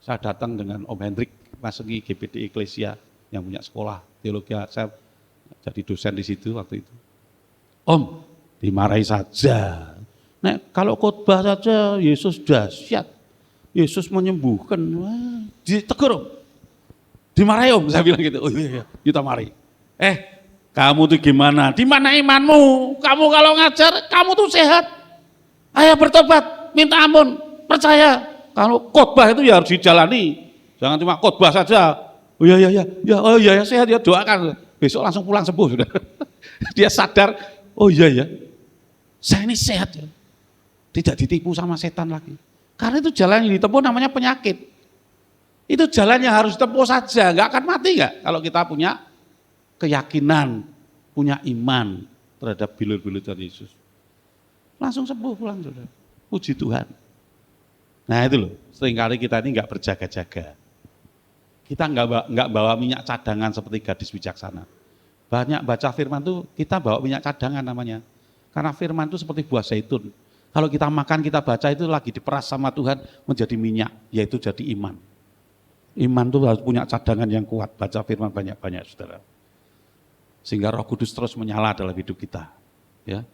Saya datang dengan Om Hendrik Masengi GPD Eklesia yang punya sekolah teologi, saya jadi dosen di situ waktu itu. Om, dimarahi saja. Kalau khotbah saja Yesus dahsyat, Yesus menyembuhkan, ditegur Om. Dimarahi Om, saya bilang gitu. Oh iya, kita marahi. Kamu tuh gimana? Di mana imanmu? Kamu kalau ngajar, kamu tuh sehat. Ayo bertobat, minta ampun, percaya. Kalau khotbah itu ya harus dijalani. Jangan cuma khotbah saja. Oh iya, sehat ya, doakan. Besok langsung pulang sembuh sudah. Dia sadar, oh iya, saya ini sehat ya. Tidak ditipu sama setan lagi. Karena itu jalan yang ditempuh namanya penyakit. Itu jalan yang harus ditempuh saja, nggak akan mati nggak kalau kita punya keyakinan, punya iman terhadap bilur-bilur Tuhan Yesus. Langsung sembuh pulang sudah. Puji Tuhan. Nah itu loh, seringkali kita ini nggak berjaga-jaga. Kita nggak bawa minyak cadangan seperti gadis bijaksana. Banyak baca firman tuh kita bawa minyak cadangan namanya. Karena firman itu seperti buah zaitun. Kalau kita makan, kita baca itu lagi diperas sama Tuhan menjadi minyak, yaitu jadi iman. Iman itu harus punya cadangan yang kuat, baca firman banyak-banyak saudara. Sehingga Roh Kudus terus menyala dalam hidup kita. Ya.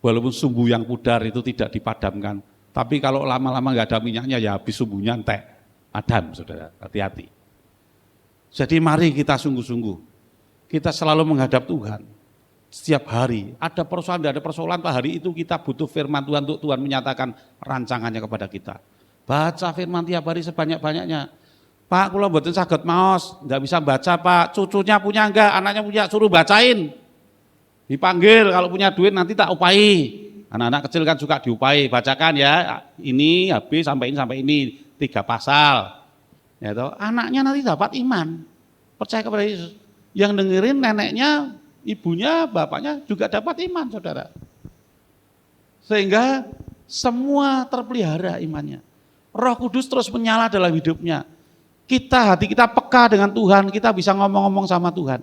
Walaupun sumbu yang pudar itu tidak dipadamkan, tapi kalau lama-lama nggak ada minyaknya ya habis sumbunya entek. Padam saudara, hati-hati. Jadi mari kita sungguh-sungguh, kita selalu menghadap Tuhan. Setiap hari, ada persoalan, tidak ada persoalan, Pak, hari itu kita butuh firman Tuhan untuk Tuhan menyatakan rancangannya kepada kita. Baca firman tiap hari sebanyak-banyaknya. Pak, kalau mboten saged maos, enggak bisa baca Pak, cucunya punya enggak, anaknya punya, suruh bacain. Dipanggil, kalau punya duit nanti tak upahi. Anak-anak kecil kan suka diupahi, bacakan ya, ini habis sampai ini, 3 pasal. Ya toh, anaknya nanti dapat iman, percaya kepada Yesus. Yang dengerin neneknya, ibunya, bapaknya juga dapat iman saudara. Sehingga semua terpelihara imannya. Roh Kudus terus menyala dalam hidupnya. Hati kita peka dengan Tuhan, kita bisa ngomong-ngomong sama Tuhan.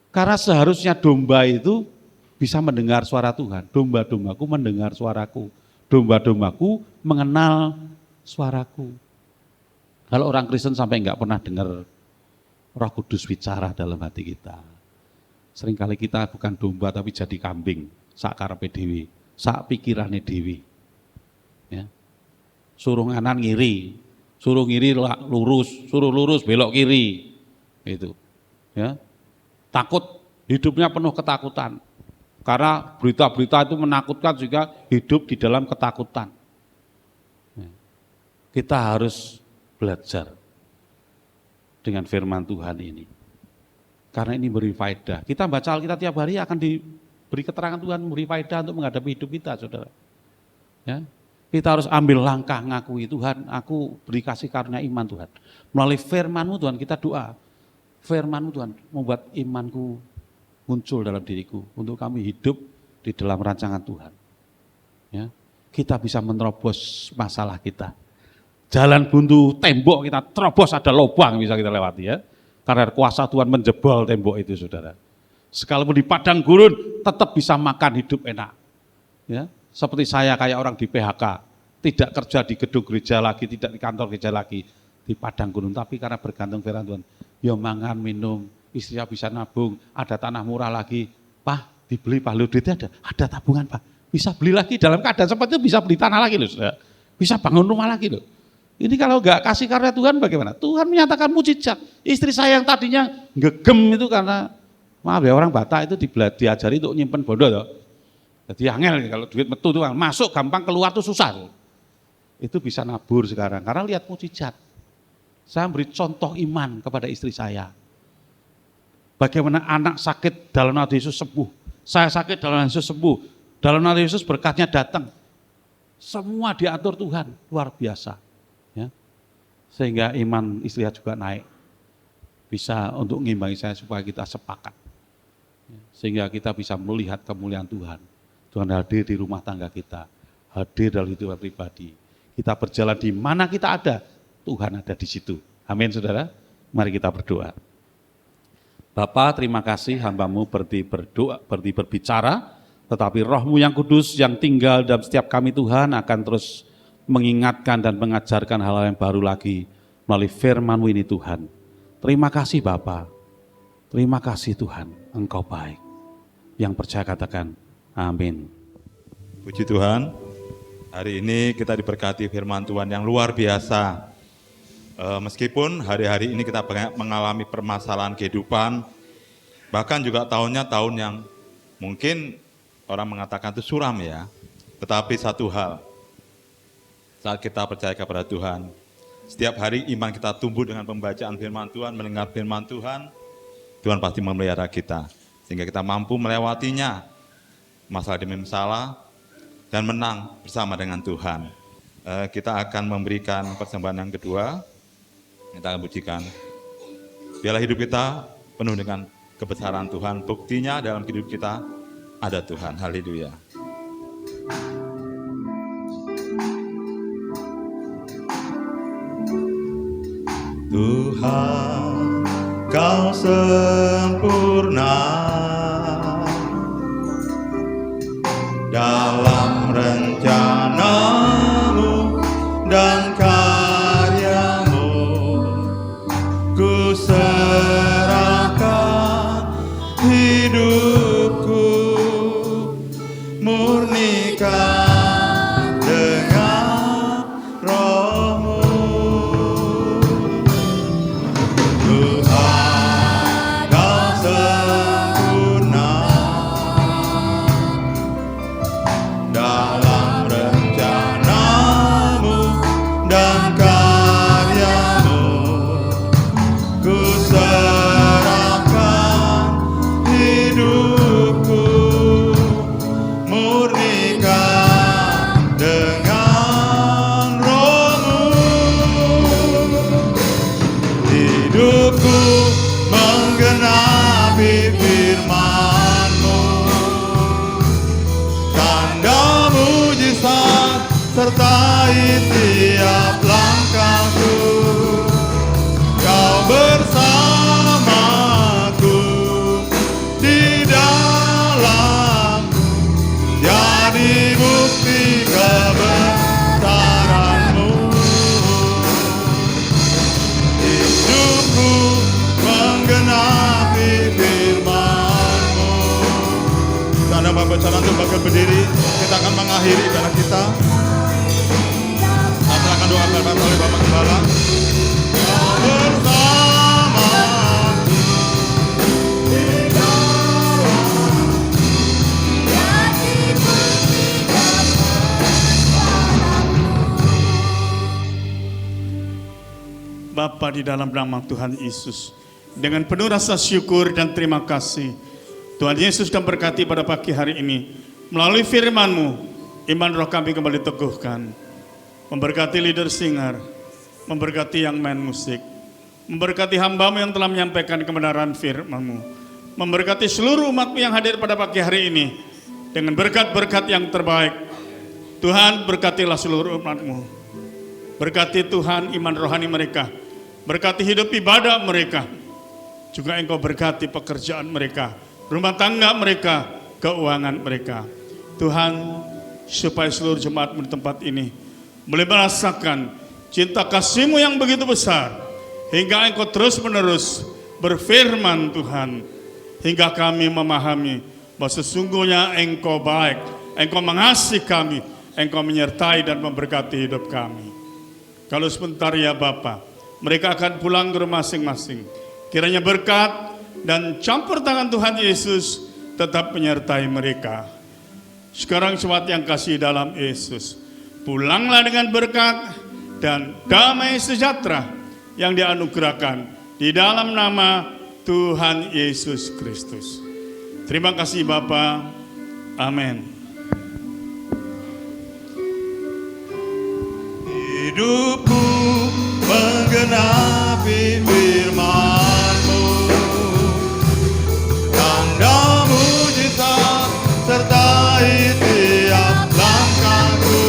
Karena seharusnya domba itu bisa mendengar suara Tuhan. Domba-dombaku mendengar suaraku. Domba-dombaku mengenal suaraku. Kalau orang Kristen sampai enggak pernah dengar Roh Kudus bicara dalam hati kita. Seringkali kita bukan domba tapi jadi kambing. Sak karepe dhewe, sak pikirane dhewe. Ya. Suruh nganan ngiri. Suruh ngiri lurus, suruh lurus belok kiri. Itu. Ya. Takut, hidupnya penuh ketakutan. Karena berita-berita itu menakutkan juga hidup di dalam ketakutan. Ya. Kita harus belajar dengan firman Tuhan ini. Karena ini beri faedah. Kita baca Alkitab tiap hari akan diberi keterangan Tuhan, beri faedah untuk menghadapi hidup kita, saudara. Ya. Kita harus ambil langkah ngakui Tuhan, aku beri kasih karunia iman Tuhan. Melalui firman-Mu Tuhan kita doa. Firman-Mu Tuhan membuat imanku muncul dalam diriku untuk kami hidup di dalam rancangan Tuhan. Ya. Kita bisa menerobos masalah kita. Jalan buntu tembok kita terobos, ada lubang bisa kita lewati ya. Karena kuasa Tuhan menjebol tembok itu saudara. Sekalipun di padang gurun tetap bisa makan hidup enak. Ya. Seperti saya kayak orang di PHK, tidak kerja di gedung gereja lagi, tidak di kantor gereja lagi, di padang gunung, tapi karena bergantung firman Tuhan, ya mangan, minum, istrinya bisa nabung, ada tanah murah lagi, Pak dibeli Pak, lu duitnya ada tabungan Pak, bisa beli lagi dalam keadaan seperti itu, bisa beli tanah lagi loh, bisa bangun rumah lagi loh. Ini kalau enggak kasih karunia Tuhan bagaimana? Tuhan menyatakan mujizat, istri saya yang tadinya gegem itu karena, maaf ya orang Batak itu diajari untuk nyimpen bodoh loh. Jadi angel kalau duit metu tuh masuk gampang, keluar tuh susah. Itu bisa nabur sekarang karena lihat mujizat. Saya beri contoh iman kepada istri saya. Bagaimana anak sakit dalam nama Yesus sembuh. Saya sakit dalam nama Yesus sembuh. Dalam nama Yesus berkatnya datang. Semua diatur Tuhan, luar biasa. Ya. Sehingga iman istri juga naik. Bisa untuk mengimbangi saya supaya kita sepakat. Sehingga kita bisa melihat kemuliaan Tuhan. Tuhan hadir di rumah tangga kita, hadir dalam hidup pribadi. Kita berjalan di mana kita ada, Tuhan ada di situ. Amin saudara, mari kita berdoa. Bapa, terima kasih hamba-Mu berbicara tetapi Roh-Mu yang kudus yang tinggal dalam setiap kami Tuhan akan terus mengingatkan dan mengajarkan hal-hal yang baru lagi melalui firman-Mu ini Tuhan. Terima kasih Bapa, terima kasih Tuhan, Engkau baik. Yang percaya katakan, amin. Puji Tuhan, hari ini kita diberkati firman Tuhan yang luar biasa. Meskipun hari-hari ini kita banyak mengalami permasalahan kehidupan, bahkan juga tahunnya tahun yang mungkin orang mengatakan itu suram ya. Tetapi satu hal, saat kita percaya kepada Tuhan, setiap hari iman kita tumbuh dengan pembacaan firman Tuhan, mendengar firman Tuhan, Tuhan pasti memelihara kita. Sehingga kita mampu melewatinya, masalah demi masalah, dan menang bersama dengan Tuhan. Kita akan memberikan persembahan yang kedua. Kita akan pujikan. Biarlah hidup kita penuh dengan kebesaran Tuhan. Buktinya dalam hidup kita ada Tuhan. Haleluya. Tuhan, Kau sempurna dalam rencana-Mu dan karya-Mu. Ku serahkan hidupku, murnikan dengan Roh-Mu. Tuhan, Kau sempurna dalam rencana-Mu dan karya-Mu. Ku serahkan hidupku, murnikan dengan Roh-Mu. Hidupku menggenapi firman-Mu, tanda mujizat sertai tiap langkahku. Kau bersamaku di dalamku, jadi bukti kebesaran-Mu. Hidupku menggenapi firman-Mu. Tanda Bapak jalan untuk bangkit berdiri, kita akan mengakhiri ibadah kita. Saya akan doa oleh Bapak Gembala. Kau bersamaku di dalam, jadi bukti kebesaran-Mu. Bapa di dalam nama Tuhan Yesus, dengan penuh rasa syukur dan terima kasih, Tuhan Yesus dan berkati pada pagi hari ini, melalui firman-Mu, iman roh kami kembali teguhkan. Memberkati leader singer, memberkati yang main musik, memberkati hamba-Mu yang telah menyampaikan kebenaran firman-Mu, memberkati seluruh umat-Mu yang hadir pada pagi hari ini, dengan berkat-berkat yang terbaik. Tuhan, berkatilah seluruh umat-Mu. Berkati Tuhan iman rohani mereka, berkati hidup ibadah mereka, juga Engkau berkati pekerjaan mereka, rumah tangga mereka, keuangan mereka. Tuhan, supaya seluruh jemaat-Mu di tempat ini boleh merasakan cinta kasih-Mu yang begitu besar, hingga Engkau terus-menerus berfirman Tuhan, hingga kami memahami bahwa sesungguhnya Engkau baik, Engkau mengasihi kami, Engkau menyertai dan memberkati hidup kami. Kalau sebentar ya Bapa, mereka akan pulang ke rumah masing-masing. Kiranya berkat dan campur tangan Tuhan Yesus tetap menyertai mereka. Sekarang jemaat yang kasih dalam Yesus, pulanglah dengan berkat dan damai sejahtera yang dianugerahkan di dalam nama Tuhan Yesus Kristus. Terima kasih Bapa. Amin. Hidupku menggenapi firman-Mu, tanda mujizat sertai tiap langkahku.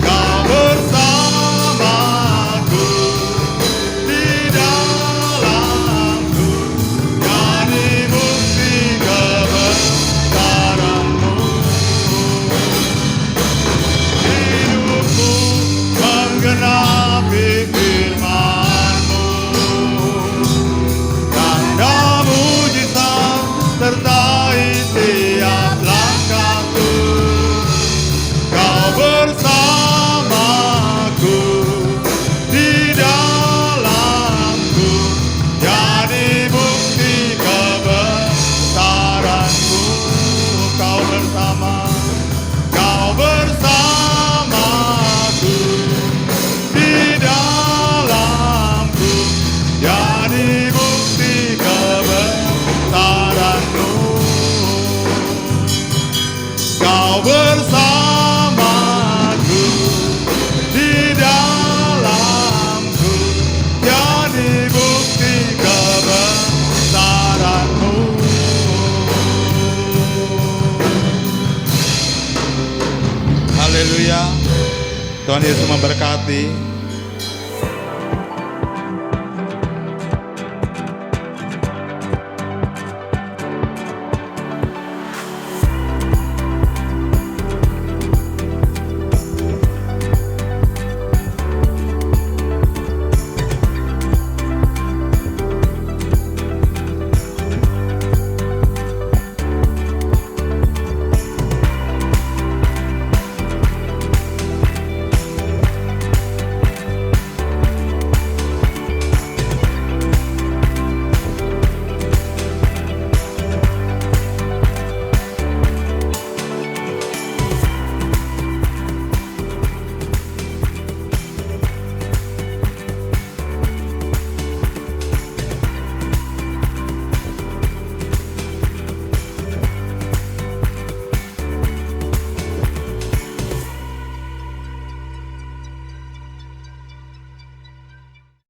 Kau bersamaku di dalamku, jadi bukti kebesaran. bersama, Kau bersamaku, di dalamku, jadi bukti kebesaranmu. Kau bersamaku, di dalamku, jadi bukti kebesaranmu. Haleluya. Tuhan Yesus memberkati.